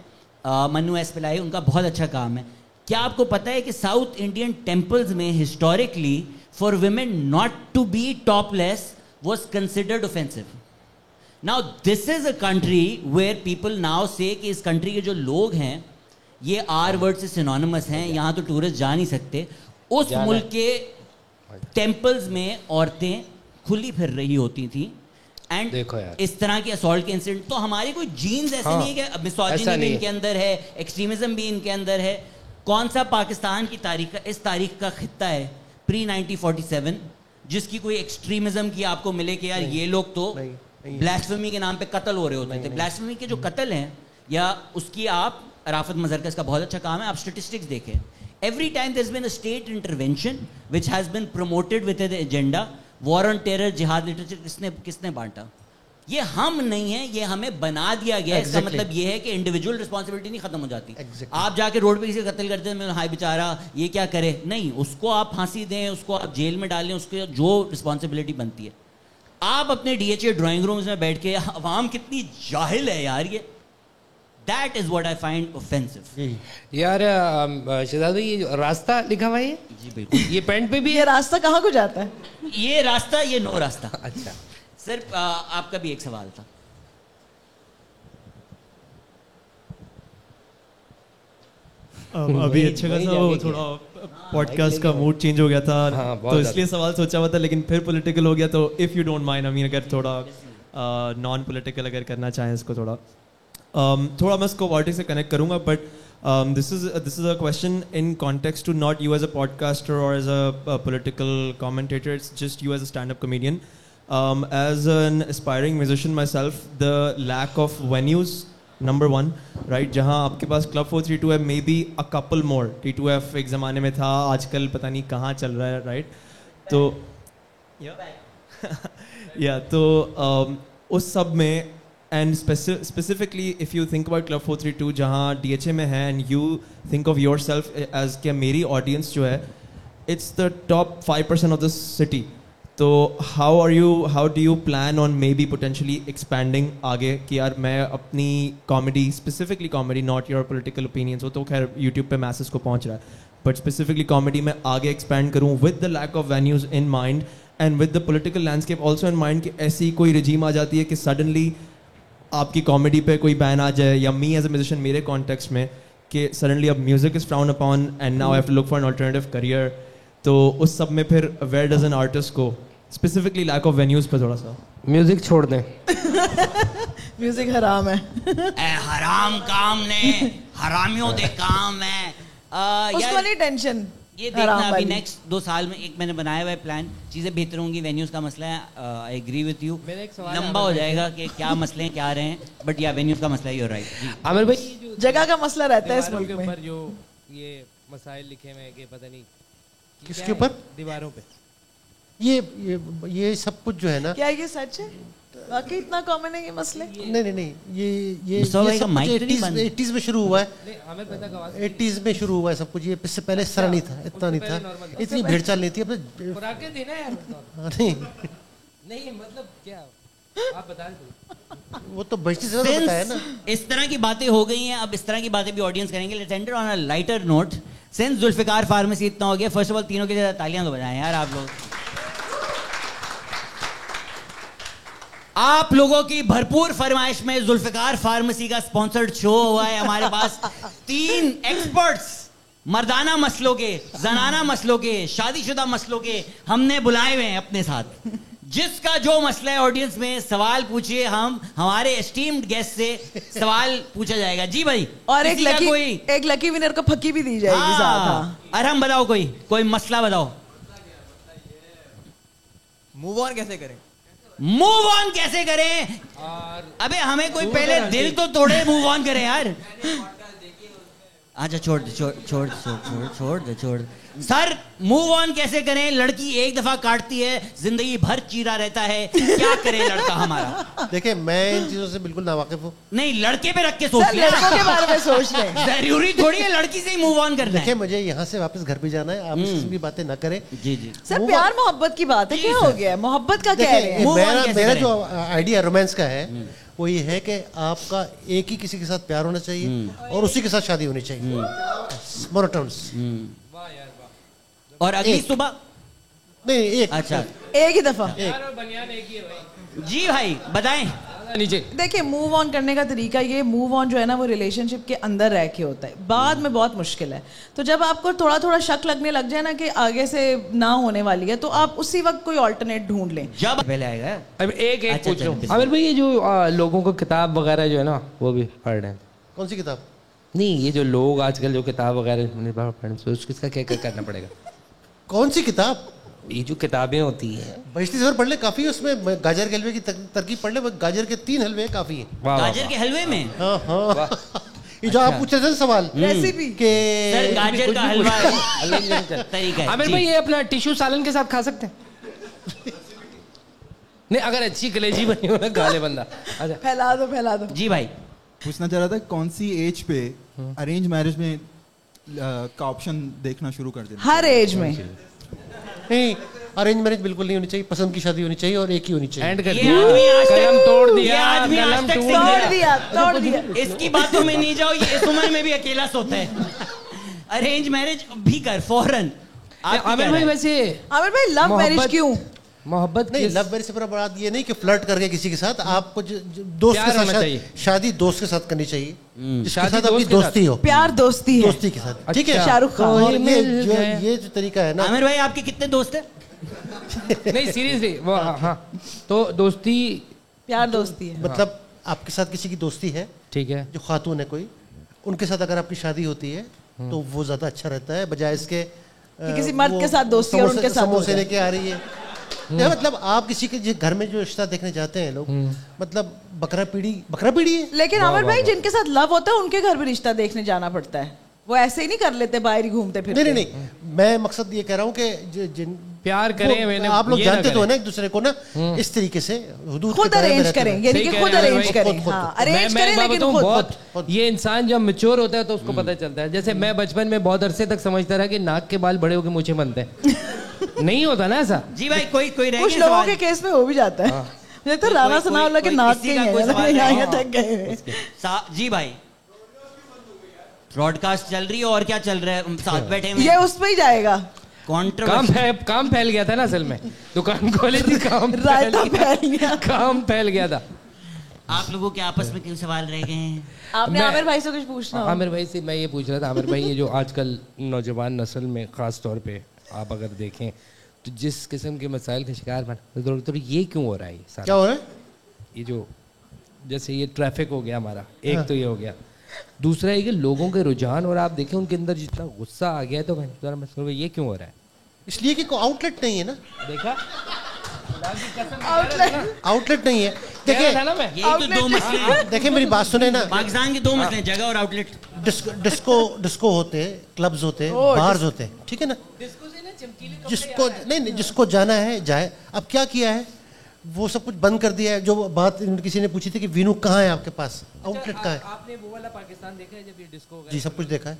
منو ایس پلائی, ان کا بہت اچھا کام ہے. کیا آپ کو پتہ ہے کہ ساؤتھ انڈین ٹیمپلز میں historically for women not to be topless was considered offensive. Now this is a country where people now say کہ اس کنٹری کے جو لوگ ہیں یہ آر ورڈ سے سینونیمس ہیں, یہاں تو ٹورسٹ جا نہیں سکتے. اس ملک کے ٹیمپلز میں عورتیں کھلی پھر رہی ہوتی تھیں, اینڈ اس طرح کے اسالٹ کے انسیڈنٹ. تو ہماری کوئی جینز ایسے نہیں ہے کہ مسوجنی بھی ان کے اندر ہے, ایکسٹریمزم بھی ان کے اندر ہے. کون سا پاکستان کی تاریخ کا, اس تاریخ کا خطہ ہے پری 1947 جس کی کوئی ایکسٹریمزم کی آپ کو ملے کہ یار یہ لوگ تو بلاسفیمی کے نام پہ قتل ہو رہے ہوتے تھے. بلاسفیمی کے جو قتل ہیں یا اس کی آپ, رافت مظہر کا اس کا بہت اچھا کام ہے, آپ اسٹیٹسٹکس دیکھیں. Every time there is been a state intervention which has been promoted with a agenda. War on terror, جہاد لٹریچر کس نے بانٹا؟ یہ ہم نہیں ہیں, یہ ہمیں بنا دیا گیا. اس کا مطلب یہ ہے کہ انڈیویجول رسپانسبلٹی نہیں ختم ہو جاتی. آپ جا کے روڈ پہ کسی قتل کرتے ہیں, ہائی بیچارہ یہ کیا کرے, نہیں, اس کو آپ پھانسی دیں, اس کو آپ جیل میں ڈالیں, اس کو جو رسپانسبلٹی بنتی ہے. آپ اپنے D H A drawing rooms میں بیٹھ کے عوام کتنی جاہل ہے یار, یہ that is what I find offensive. یار شہزاد بھائی یہ راستہ لکھا ہوا ہے؟ جی بالکل. یہ پینٹ پہ بھی یہ راستہ کہاں کو جاتا ہے؟ یہ راستہ, یہ نو راستہ. اچھا سر آپ کا بھی ایک سوال تھا. ابھی اچھا خاصا وہ تھوڑا پوڈ کاسٹ کا موڈ چینج ہو گیا تھا تو اس لیے سوال سوچا ہوا تھا, لیکن پھر پولیٹیکل ہو گیا, تو اف یو ڈونٹ مائنڈ, اگر تھوڑا نان پولیٹیکل اگر کرنا چاہیں اس کو تھوڑا میں اس کو پالیٹکس سے کنیکٹ کروں گا, but this is a question in context to not you as a podcaster or as a political commentator, it's just you as a stand-up comedian. As an aspiring musician myself, the lack of venues, number one, right, جہاں آپ کے پاس Club 432 ہے, maybe a couple more. T2F ایک زمانے میں تھا, آج کل پتہ نہیں کہاں چل رہا ہے, right? تو تو اس سب میں, and specifically if you think about Club 432 جہاں DHA میں ہے, and you think of yourself as کہ میری audience جو ہے it's the top 5% of the city, تو how do you plan on maybe potentially expanding آگے کہ یار میں اپنی comedy, specifically comedy, not your political opinions, وہ تو خیر YouTube پہ masses کو پہنچ رہا ہے, but specifically comedy میں آگے expand کروں with the lack of venues in mind and with the political landscape also in mind, کہ ایسی کوئی regime آ جاتی ہے کہ suddenly آپ کی کامیڈی پہ کوئی بین آ جائے, یا می ایز اے میوزیشین میرے کانٹیکسٹ میں کہ سڈنلی اب music is frowned upon and now I have to look for an alternative career, تو اس سب میں پھر ویئر ڈز این آرٹسٹ کو اسپیسیفکلی لیک آف وینیوز پہ تھوڑا سا میوزک چھوڑ دیں. میوزک حرام ہے, اے حرام کام نے حرامیوں دے کام ہے, اس کو نہیں ٹینشن. یہ دیکھنا ابھی نیکسٹ 2 سال میں ایک میں نے بنایا ہوا ہے پلان, چیزیں بہتر ہوں گی, وینیوز کا مسئلہ ہے, آئی ایگری وتھ یو, لمبا ہو جائے گا کہ کیا مسئلے ہیں کیا آ رہے ہیں, بٹ یا وینیوز کا مسئلہ ہی ہو رہا ہے. عامر بھائی جگہ کا مسئلہ رہتا ہے اس ملک میں, جو یہ مسائل لکھے ہوئے ہیں کہ پتہ نہیں کس کے اوپر, دیواروں پہ, یہ سب کچھ جو ہے نا, کیا یہ سچ ہے واقعی اتنا کامن ہے یہ مسئلے؟ نہیں, یہ سب 80s میں شروع ہوا ہے, 80s میں شروع ہوا ہے سب کچھ, یہ اس سے پہلے اس طرح نہیں تھا, اتنا نہیں تھا, اتنی بھیڑ چال نہیں تھی. نہیں مطلب کیا آپ بتا دیں, وہ تو بچتی سے بتایا نا. اس طرح کی باتیں ہو گئی ہیں, اب اس طرح کی باتیں بھی آڈینس کریں گے. Let's enter on a lighter note. سنس ذوالفقار فارمیسی اتنا ہو گیا, فرسٹ آف آل تینوں کے تالیاں تو بجائیں یار آپ لوگ. آپ لوگوں کی بھرپور فرمائش میں ذوالفقار فارمیسی کا اسپانسرڈ شو ہوا ہے. ہمارے پاس 3 ایکسپرٹس مردانہ مسئلوں کے, زنانہ مسئلوں کے, شادی شدہ مسئلوں کے ہم نے بلائے ہوئے ہیں اپنے ساتھ. جس کا جو مسئلہ ہے آڈینس میں سوال پوچھیے, ہم ہمارے اسٹیمڈ گیسٹ سے سوال پوچھا جائے گا. جی بھائی, اور ایک لکی ونر کو پھکی بھی دی جائے گی ساتھ. ارحم بتاؤ, کوئی مسئلہ بتاؤ. موو آن کیسے کریں, موو آن کیسے کریں؟ ابے ہمیں کوئی پہلے دل تو توڑے, موو آن کریں یار. اچھا چھوڑ دے. سر موو آن کیسے کریں؟ لڑکی ایک دفعہ کاٹتی ہے, زندگی بھر چیرا رہتا ہے, کیا کرے لڑکا ہمارا؟ دیکھیں میں ان چیزوں سے بالکل ناواقف ہوں. نہیں, لڑکے پہ رکھ کے سوچ لیں, لڑکوں کے بارے میں سوچ لیں, ضروری تھوڑی ہے لڑکی سے ہی موو آن کرنا ہے. دیکھیں مجھے یہاں سے واپس گھر پہ جانا ہے, آپ اس قسم کی باتیں نہ کریں. جی سر, پیار محبت کی بات ہے, کیا ہو گیا, محبت کا کہہ رہے ہیں. میرا جو آئیڈیا رومانس کا ہے وہ یہ ہے کہ آپ کا ایک ہی کسی کے ساتھ پیار ہونا چاہیے اور اسی کے ساتھ شادی ہونی چاہیے, مونوٹونس. اور اگلی صبح نہیں, ایک, اچھا ایک ہی دفعہ. جی بھائی بتائیں. دیکھیں موو آن کرنے کا طریقہ یہ, موو آن جو ہے نا وہ ریلیشن شپ کے اندر رہ کے ہوتا ہے, بعد میں بہت مشکل ہے. تو جب آپ کو تھوڑا شک لگنے لگ جائے نا کہ آگے سے نہ ہونے والی ہے, تو آپ اسی وقت کوئی آلٹرنیٹ ڈھونڈ لیں. جب پہلے آئے گا اب ایک پوچھ لو عامر بھائی, یہ جو لوگوں کو کتاب وغیرہ جو ہے نا وہ بھی پڑھ رہے ہیں. کون سی کتاب؟ نہیں, یہ جو لوگ آج کل جو کتاب وغیرہ پڑھ رہے ہیں, اس کا کیا کرنا پڑے گا؟ کون سی کتاب؟ یہ جو کتابیں ہوتی ہیں بہشتی سفر پڑھ لے کافی ہے, اس میں گاجر کے حلوے کی ترکیب پڑھ لے, گاجر کے 3 حلوے کافی ہیں. گاجر کے حلوے میں یہ جو آپ پوچھ رہے تھے سوال, ریسیپی کہ گاجر کا حلوہ طریقہ ہے. عامر بھائی یہ اپنا ٹیشو سالن کے ساتھ کھا سکتے ہیں؟ نہیں, اگر اچھی کلیجی بنی ہو نا کھا لے بندہ. پھیلا دو. جی بھائی پوچھنا چاہ رہا تھا کون سی ایج پہ ارینج میرج میں کا آپشن دیکھنا شروع کر دینا؟ ہر ایج میں. نہیں, ارینج میرج بالکل نہیں ہونی چاہیے, پسند کی شادی ہونی چاہیے اور ایک ہی ہونی چاہیے. اینڈ کر دیا, قلم توڑ دیا. اس کی باتوں میں نہیں جاؤ, یہ اس عمر میں بھی اکیلا سوتا ہے. ارینج میرج بھی کر فوراً. عامر بھائی ویسے عامر بھائی لو میرج کیوں؟ محبت نہیں, لو میرج سے بڑا بات یہ نہیں کہ فلرٹ کر کے کسی کے ساتھ, آپ کو دوست کے ساتھ شادی دوست کے ساتھ کرنی چاہیے, جس کے ساتھ آپ کی دوستی ہو, پیار دوستی ہے, دوستی کے ساتھ, ٹھیک ہے. شاہ رخ خان, یہ جو طریقہ ہے نا. عامر بھائی آپ کے کتنے دوست ہیں؟ نہیں سیریسلی وہ ہاں, تو دوستی پیار دوستی ہے, مطلب آپ کے ساتھ کسی کی دوستی ہے, ٹھیک ہے, جو خاتون ہے کوئی, ان کے ساتھ اگر آپ کی شادی ہوتی ہے تو وہ زیادہ اچھا رہتا ہے بجائے اس کے کسی مرد کے ساتھ دوستی اور ان کے ساتھ سموسے لے کے آ رہی ہے. مطلب آپ کسی کے گھر میں جو رشتہ دیکھنے جاتے ہیں لوگ, مطلب بکرا پیڑھی ہے. لیکن عامر بھائی جن کے ساتھ لو ہوتا ہے ان کے گھر بھی رشتہ دیکھنے جانا پڑتا ہے, وہ ایسے ہی نہیں کر لیتے باہر ہی گھومتے پھرتے. نہیں, میں مقصد یہ کہہ رہا ہوں کہ جن پیار کریں, آپ لوگ جانتے تو ہیں نا ایک دوسرے کو نا, اس طریقے سے حدود خود ارینج کریں, یعنی کہ خود ارینج کریں. ہاں ارینج کریں لیکن خود. یہ انسان جب میچور ہوتا ہے تو اس کو پتہ چلتا ہے. جیسے میں بچپن میں بہت عرصے تک سمجھتا رہا کہ ناک کے بال بڑے ہو کے مونچھیں بنتے ہیں, نہیں ہوتا نا ایسا. جی بھائی کوئی کچھ لوگوں کے کیس میں ہو بھی جاتا ہے. مجھے تو رانا ثناء اللہ کے ناک کے یہاں تک گئے. جی بھائی براڈ کاسٹ چل رہی ہے اور کیا چل رہا ہے, ساتھ بیٹھے ہیں, یہ اس پہ ہی جائے گا. کام پھیل گیا تھا نا, اصل میں دکان کھولی تھی, کام پھیل گیا تھا. آپ لوگوں کے آپس میں کیوں سوال رہ گئے ہیں؟ آپ نے عامر بھائی سے کچھ پوچھنا. عامر بھائی سے میں یہ پوچھ رہا تھا, عامر بھائی یہ جو آج کل نوجوان نسل میں خاص طور پہ آپ اگر دیکھیں تو جس قسم کے مسائل کا شکار بنا, تو یہ کیوں ہو رہا ہے؟ کیا ہو رہا ہے؟ یہ جو جیسے یہ ٹریفک ہو گیا ہمارا, ایک تو یہ ہو گیا, دوسرا یہ کہ لوگوں کے رجحان, اور آپ دیکھیں ان کے اندر جتنا غصہ آ گیا ہے, تو میں یہ کیوں ہو رہا ہے؟ اس لیے کہ کوئی آؤٹ لیٹ نہیں ہے نا. دیکھا آؤٹ لیٹ نہیں ہے. دیکھیں میری بات سنیں نا, پاکستان کے دو مسئلے, جگہ اور آؤٹ لیٹ. ڈسکو ہوتے ہیں, کلبز ہوتے ہیں, بارز ہوتے ہیں, ٹھیک ہے نا. جس کو جانا ہے جائے. اب کیا کیا ہے, وہ سب کچھ بند کر دیا ہے. جو بات کسی نے پوچھی تھی کہ وینو کہاں ہے آپ کے پاس, آؤٹ لیٹ کہاں ہے. آپ نے وہ والا پاکستان دیکھا ہے جب یہ ڈسکو؟ جی سب کچھ دیکھا ہے.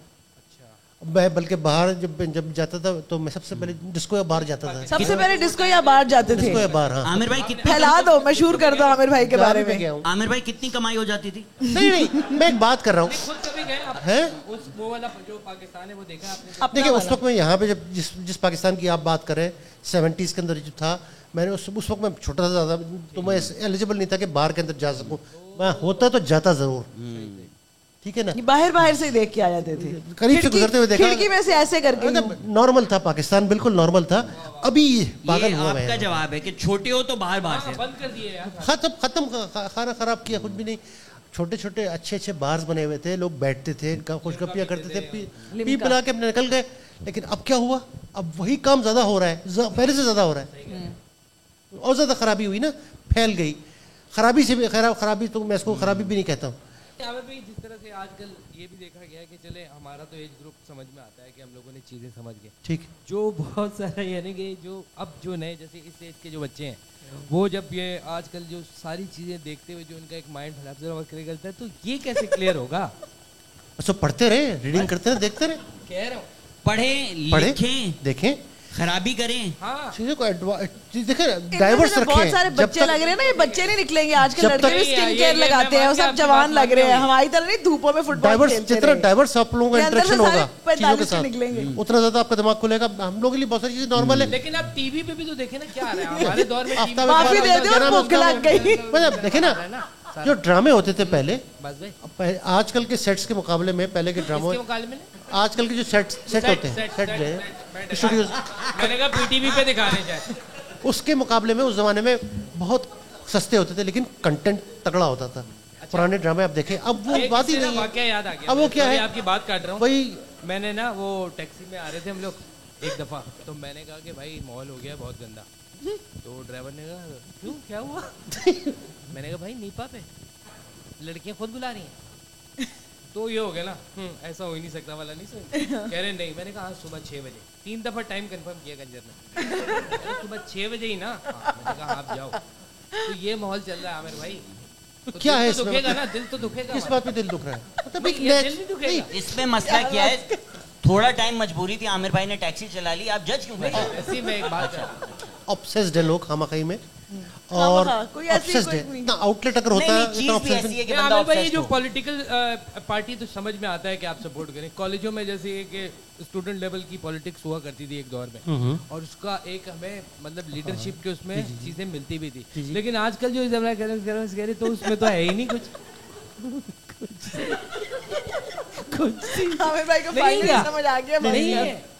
میں بلکہ باہر جب جاتا تھا تو میں سب سے پہلے ڈسکو یا باہر جاتا تھا. سب سے پہلے ڈسکو یا باہر جاتے تھے. ڈسکو یا باہر. ہاں عامر بھائی پھیلا دو, مشہور کر دو عامر بھائی کے بارے میں. عامر بھائی کتنی کمائی ہو جاتی تھی؟ نہیں, میں ایک بات کر رہا ہوں. خود کبھی گئے ہیں وہ والا جو پاکستان ہے وہ دیکھا آپ نے؟ دیکھیں اس وقت میں یہاں پہ جب جس پاکستان کی آپ بات کریں 70s کے اندر جو تھا, میں نے اس وقت میں چھوٹا سا زیادہ, تو میں ایلیجیبل نہیں تھا کہ باہر کے اندر جا سکوں. میں ہوتا تو جاتا ضرور, ٹھیک ہے نا. باہر سے دیکھ کے آ جاتے تھے, قریب سے گزرتے ہوئے دیکھا, کھڑکی میں سے ایسے کر کے. نارمل تھا پاکستان, بالکل نارمل تھا. ابھی پاگل ہوا ہے. آپ کا جواب ہے کہ چھوٹے ہو تو باہر سے بند کر دیے, ختم, کھانا خراب کیا, کچھ بھی نہیں. چھوٹے چھوٹے اچھے بارز بنے ہوئے تھے, لوگ بیٹھتے تھے, خوش گپیاں کرتے تھے, پی پلا کے نکل گئے. لیکن اب کیا ہوا, اب وہی کام زیادہ ہو رہا ہے, پہلے سے زیادہ ہو رہا ہے, اور زیادہ خرابی ہوئی نا, پھیل گئی. خرابی سے بھی خرابی تو میں اس کو خرابی بھی نہیں کہتا ہوں. جس طرح سے آج کل یہ بھی دیکھا گیا کہ چلے ہمارا تو ایج گروپ سمجھ میں آتا ہے کہ ہم لوگوں نے چیزیں سمجھ گئے, ٹھیک. جو بہت سارا یعنی کہ جو اب جو نئے جیسے اس ایج کے جو بچے ہیں, وہ جب یہ آج کل جو ساری چیزیں دیکھتے ہوئے جو ان کا ایک مائنڈ کلیئر کرتا ہے, تو یہ کیسے کلیئر ہوگا؟ اچھا پڑھتے رہے, ریڈنگ کرتے رہے, دیکھتے رہے. کہہ رہا ہوں پڑھیں, لکھیں, دیکھیں, خرابی کریں. چیزوں کو دیکھیں, ڈائیورس رکھیں. بہت سارے بچے لگ رہے ہیں نا, یہ بچے نہیں نکلیں گے آج کل, لڑکے بھی اسکن کیئر لگاتے ہیں, سب جوان لگ رہے ہیں. ہماری طرح نہیں دھوپوں میں فٹ بال کھیلتے ہیں. جتنا ڈائیورس آپ لوگوں کا انٹریکشن ہوگا چیزوں کے ساتھ, نکلیں گے اتنا زیادہ آپ کا دماغ کھلے گا. ہم لوگوں کے لیے بہت ساری چیزیں نارمل ہے. لیکن آپ ٹی وی پہ بھی تو دیکھیں نا کیا رہا ہے ہمارے دور میں. معافی دے دو, بھوک لگ گئی. دیکھیں نا جو ڈرامے ہوتے تھے پہلے, آج کل کے سیٹس کے مقابلے میں پہلے کے ڈراموں, آج کل کے جو سیٹ ہوتے ہیں, سیٹ جو ہے اسٹوڈیوز, میں نے کہا پی ٹی وی پہ دکھانے چاہیے, اس کے مقابلے میں اس زمانے میں بہت سستے ہوتے تھے, لیکن کنٹینٹ تگڑا ہوتا تھا. پرانے ڈرامے آپ دیکھیں, اب وہ بات ہی نہیں ہے. یاد آ گیا, اب وہ کیا ہے, آپ کی بات کاٹ رہا ہوں. وہی میں نے نا وہ ٹیکسی میں آ رہے تھے ہم لوگ ایک دفعہ, تو میں نے کہا کہ بھائی ماحول ہو گیا بہت گندا. تو ڈرائیور نے کہا کیوں, کیا ہوا؟ میں نے کہا بھائی نیپا پہ لڑکیاں خود بلا رہی ہیں. تو یہ ہو گیا نا, ایسا ہو ہی نہیں سکتا والا, نہیں سن کہہ رہے نہیں. میں نے کہا صبح 6 بجے, 3 دفعہ ٹائم کنفرم کیا کنجر نے, صبح 6 بجے ہی نا. میں نے کہا آپ جاؤ. تو یہ ماحول چل رہا ہے عامر بھائی, تو کیا ہے دکھے گا نا, دل تو دکھے گا. کس بات پہ دل دکھ رہا ہے, دل نہیں دکھے گا. اس میں مسئلہ کیا ہے, تھوڑا ٹائم مجبوری تھی, عامر بھائی نے ٹیکسی چلا لی, آپ جج کیوں کریں؟ اسی میں ایک بات ہے, obsessed ہے لوگ خامخواہی میں. اور obsessed ہے. اتنا آؤٹلیٹ اگر ہوتا ہے عامر بھائی جو پولیٹیکل پارٹی تو سمجھ میں آتا ہے کہ آپ سپورٹ کریں. کالجوں میں جیسے کہ اسٹوڈنٹ لیول کی پالیٹکس ہوا کرتی تھی ایک دور میں, اور اس کا ایک ہمیں مطلب لیڈرشپ کے اس میں چیزیں ملتی بھی تھی, لیکن آج کل جو کہہ رہے تو اس میں تو ہے ہی نہیں کچھ.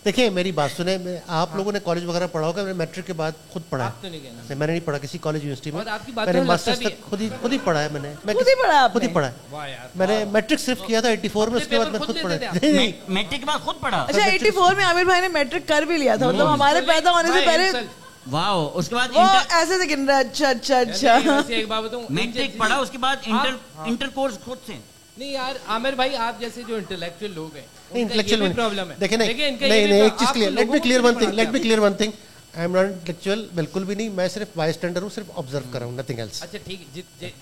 دیکھیں میری بات سنیں, آپ لوگوں نے کالج وغیرہ پڑھا ہوگا, میں نے میٹرک کے بعد خود پڑھا ہے, میں نے نہیں پڑھا کسی کالج یونیورسٹی میں, میں نے ماسٹرز تک خود ہی پڑھا ہے, میں نے خود ہی پڑھا ہے. میں نے میٹرک صرف کیا تھا 84 میں, اس کے بعد میں خود پڑھا. میٹرک کے بعد خود پڑھا. اچھا 84 میں عامر بھائی نے میٹرک کر بھی لیا تھا, مطلب ہمارے پیدا ہونے سے پہلے. واو. اس کے بعد وہ ایسے سے گن رہا ہے. اچھا اچھا اچھا, ایک بات بتاؤں, میٹرک پڑھا, اس کے بعد انٹر کورس خود سے. نہیں یار عامر بھائی, آپ جیسے جو انٹلیکچوئل لوگ ہیں انٹلیکچوئل میں پرابلم ہے. دیکھیں نہیں ایک چیز clear, let me clear one thing, I am not intellectual, بالکل بھی نہیں, میں صرف بائی اسٹینڈر ہوں, صرف آبزرو کر رہا ہوں, نتھنگ ایلس. اچھا ٹھیک,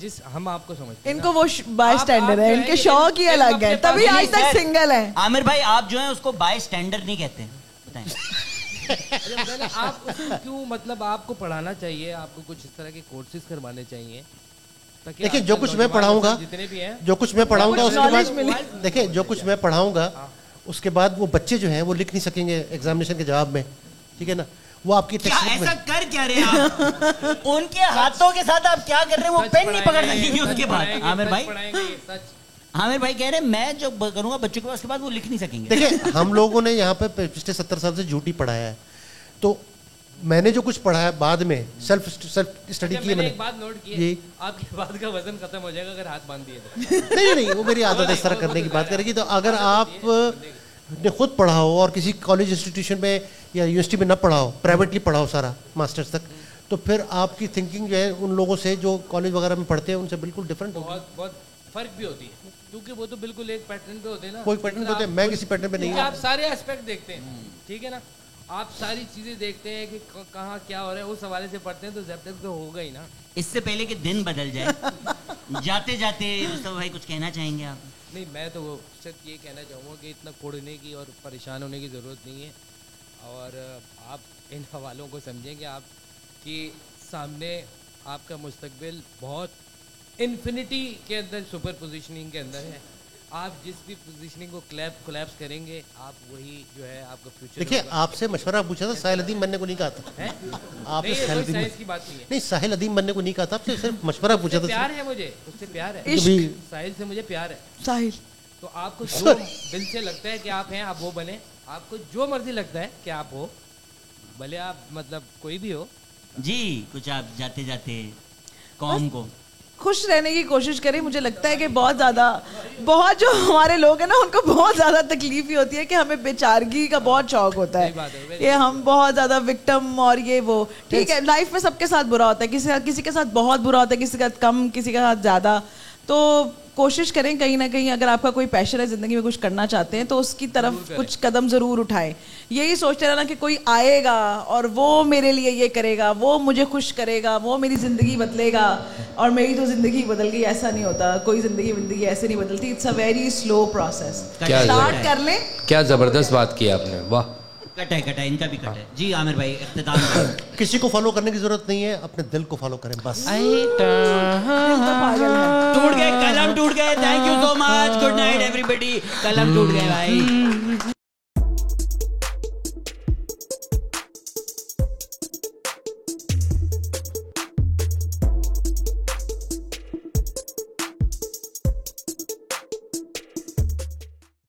جس ہم آپ کو سمجھتے ہیں ان کو وہ بائی اسٹینڈر ہے, ان کے شوق ہی الگ ہے, تبھی آج تک سنگل ہیں. عامر بھائی آپ جو ہیں اس کو بائی اسٹینڈر نہیں کہتے ہیں, بتائیں. آپ کیوں, مطلب آپ کو پڑھانا چاہیے, آپ کو کچھ اس طرح کے کورسز کروانے چاہیے. دیکھیں جو کچھ میں پڑھاؤں گا, جو کچھ میں پڑھاؤں گا اس کے بعد, دیکھیں جو کچھ میں پڑھاؤں گا اس کے بعد وہ بچے جو ہیں وہ لکھ نہیں سکیں گے ایگزامینیشن کے جواب میں, ٹھیک ہے نا, وہ آپ کی ایسا کر کیا رہے ہیں ان کے ہاتھوں کے ساتھ آپ کیا کر رہے ہیں, وہ پین نہیں پکڑ سکیں گے اس کے بعد. عامر بھائی کہہ رہے ہیں میں جو کروں گا بچوں کے پاس, اس کے بعد وہ لکھ نہیں سکیں گے. دیکھیں ہم لوگوں نے یہاں پہ پچھلے 70 سال سے جھوٹی پڑھایا ہے, تو میں نے جو کچھ پڑھا ہے بعد میں سیلف اسٹڈی کی ہے. میں نے ایک بات نوٹ کی ہے, آپ کی بات کا وزن ختم ہو جائے گا اگر ہاتھ باندھ دیے تو. نہیں, وہ میری عادت ہے اس طرح کرنے کی بات کرے گی. تو اگر آپ نے خود پڑھا ہو اور کسی کالج انسٹیٹیوشن میں یا یونیورسٹی میں نہ پڑھا ہو, پرائیویٹلی پڑھا ہو سارا ماسٹرز تک, تو پھر آپ کی تھنکنگ جو ہے ان لوگوں سے جو کالج وغیرہ میں پڑھتے ہیں ان سے بالکل ڈفرینٹ ہوگی. بہت فرق بھی ہوتی ہے, کیونکہ وہ تو بالکل ایک پیٹرن پہ ہوتے ہیں نا. کوئی پیٹرن پہ ہوتے ہیں, میں کسی پیٹرن پہ نہیں ہوں. آپ سارے ایسپیکٹ دیکھتے ہیں, ٹھیک ہے نا, آپ ساری چیزیں دیکھتے ہیں کہ کہاں کیا ہو رہا ہے, اس حوالے سے پڑھتے ہیں, تو جب تک تو ہوگا ہی نا. اس سے پہلے کہ دن بدل جائے, جاتے جاتے مصطفیٰ بھائی کچھ کہنا چاہیں گے آپ؟ نہیں, میں تو صرف یہ کہنا چاہوں گا کہ اتنا کوڑنے کی اور پریشان ہونے کی ضرورت نہیں ہے, اور آپ ان حوالوں کو سمجھیں کہ آپ کی سامنے آپ کا مستقبل بہت انفینٹی کے اندر, سپر پوزیشننگ کے اندر ہے. آپ جس بھی پوزیشننگ کو کولیپس کریں گے, آپ وہی جو ہے آپ کا فیوچر. دیکھیں آپ سے مشورہ پوچھا تھا, ساحل ادیم بننے کو نہیں کہا تھا. آپ نے ساحل ادیم کی بات نہیں, ساحل ادیم بننے کو نہیں کہا تھا, آپ سے صرف مشورہ پوچھا تھا. پیار ہے مجھے اس سے, پیار ہے ساحل سے, مجھے پیار ہے ساحل. تو آپ کو جو دل سے لگتا ہے کہ آپ ہیں, آپ وہ بنے. آپ کو جو مرضی لگتا ہے کہ آپ ہو, بھلے آپ مطلب کوئی بھی ہو. جی کچھ آپ جاتے جاتے قوم کو خوش رہنے کی کوشش کریں. مجھے لگتا ہے کہ بہت جو ہمارے لوگ ہیں نا, ان کو بہت زیادہ تکلیف ہی ہوتی ہے کہ ہمیں بیچارگی کا بہت شوق ہوتا ہے, یہ ہم بہت زیادہ وکٹم اور یہ وہ. ٹھیک ہے, لائف میں سب کے ساتھ برا ہوتا ہے, کسی کے ساتھ بہت برا ہوتا ہے, کسی کے ساتھ کم, کسی کے ساتھ زیادہ. تو کوشش کریں کہیں نہ کہیں, اگر آپ کا کوئی پیشن ہے زندگی میں, کچھ کرنا چاہتے ہیں, تو اس کی طرف کچھ قدم ضرور اٹھائیں. یہی سوچتے رہنا کہ کوئی آئے گا اور وہ میرے لیے یہ کرے گا, وہ مجھے خوش کرے گا, وہ میری زندگی بدلے گا, اور میری تو زندگی بدل گئی. ایسا نہیں ہوتا, کوئی زندگی ایسے نہیں بدلتی. It's a very slow process. Start کر لیں. کیا زبردست بات کی آپ نے, واہ. کٹ ہے, ان کا بھی کٹ ہے. جی عامر بھائی اختتام. کسی کو فالو کرنے کی ضرورت نہیں ہے, اپنے دل کو فالو کریں بس. ٹوٹ گئے قلم, ٹوٹ گئے. Thank you so much, good night everybody. قلم ٹوٹ گئے بھائی.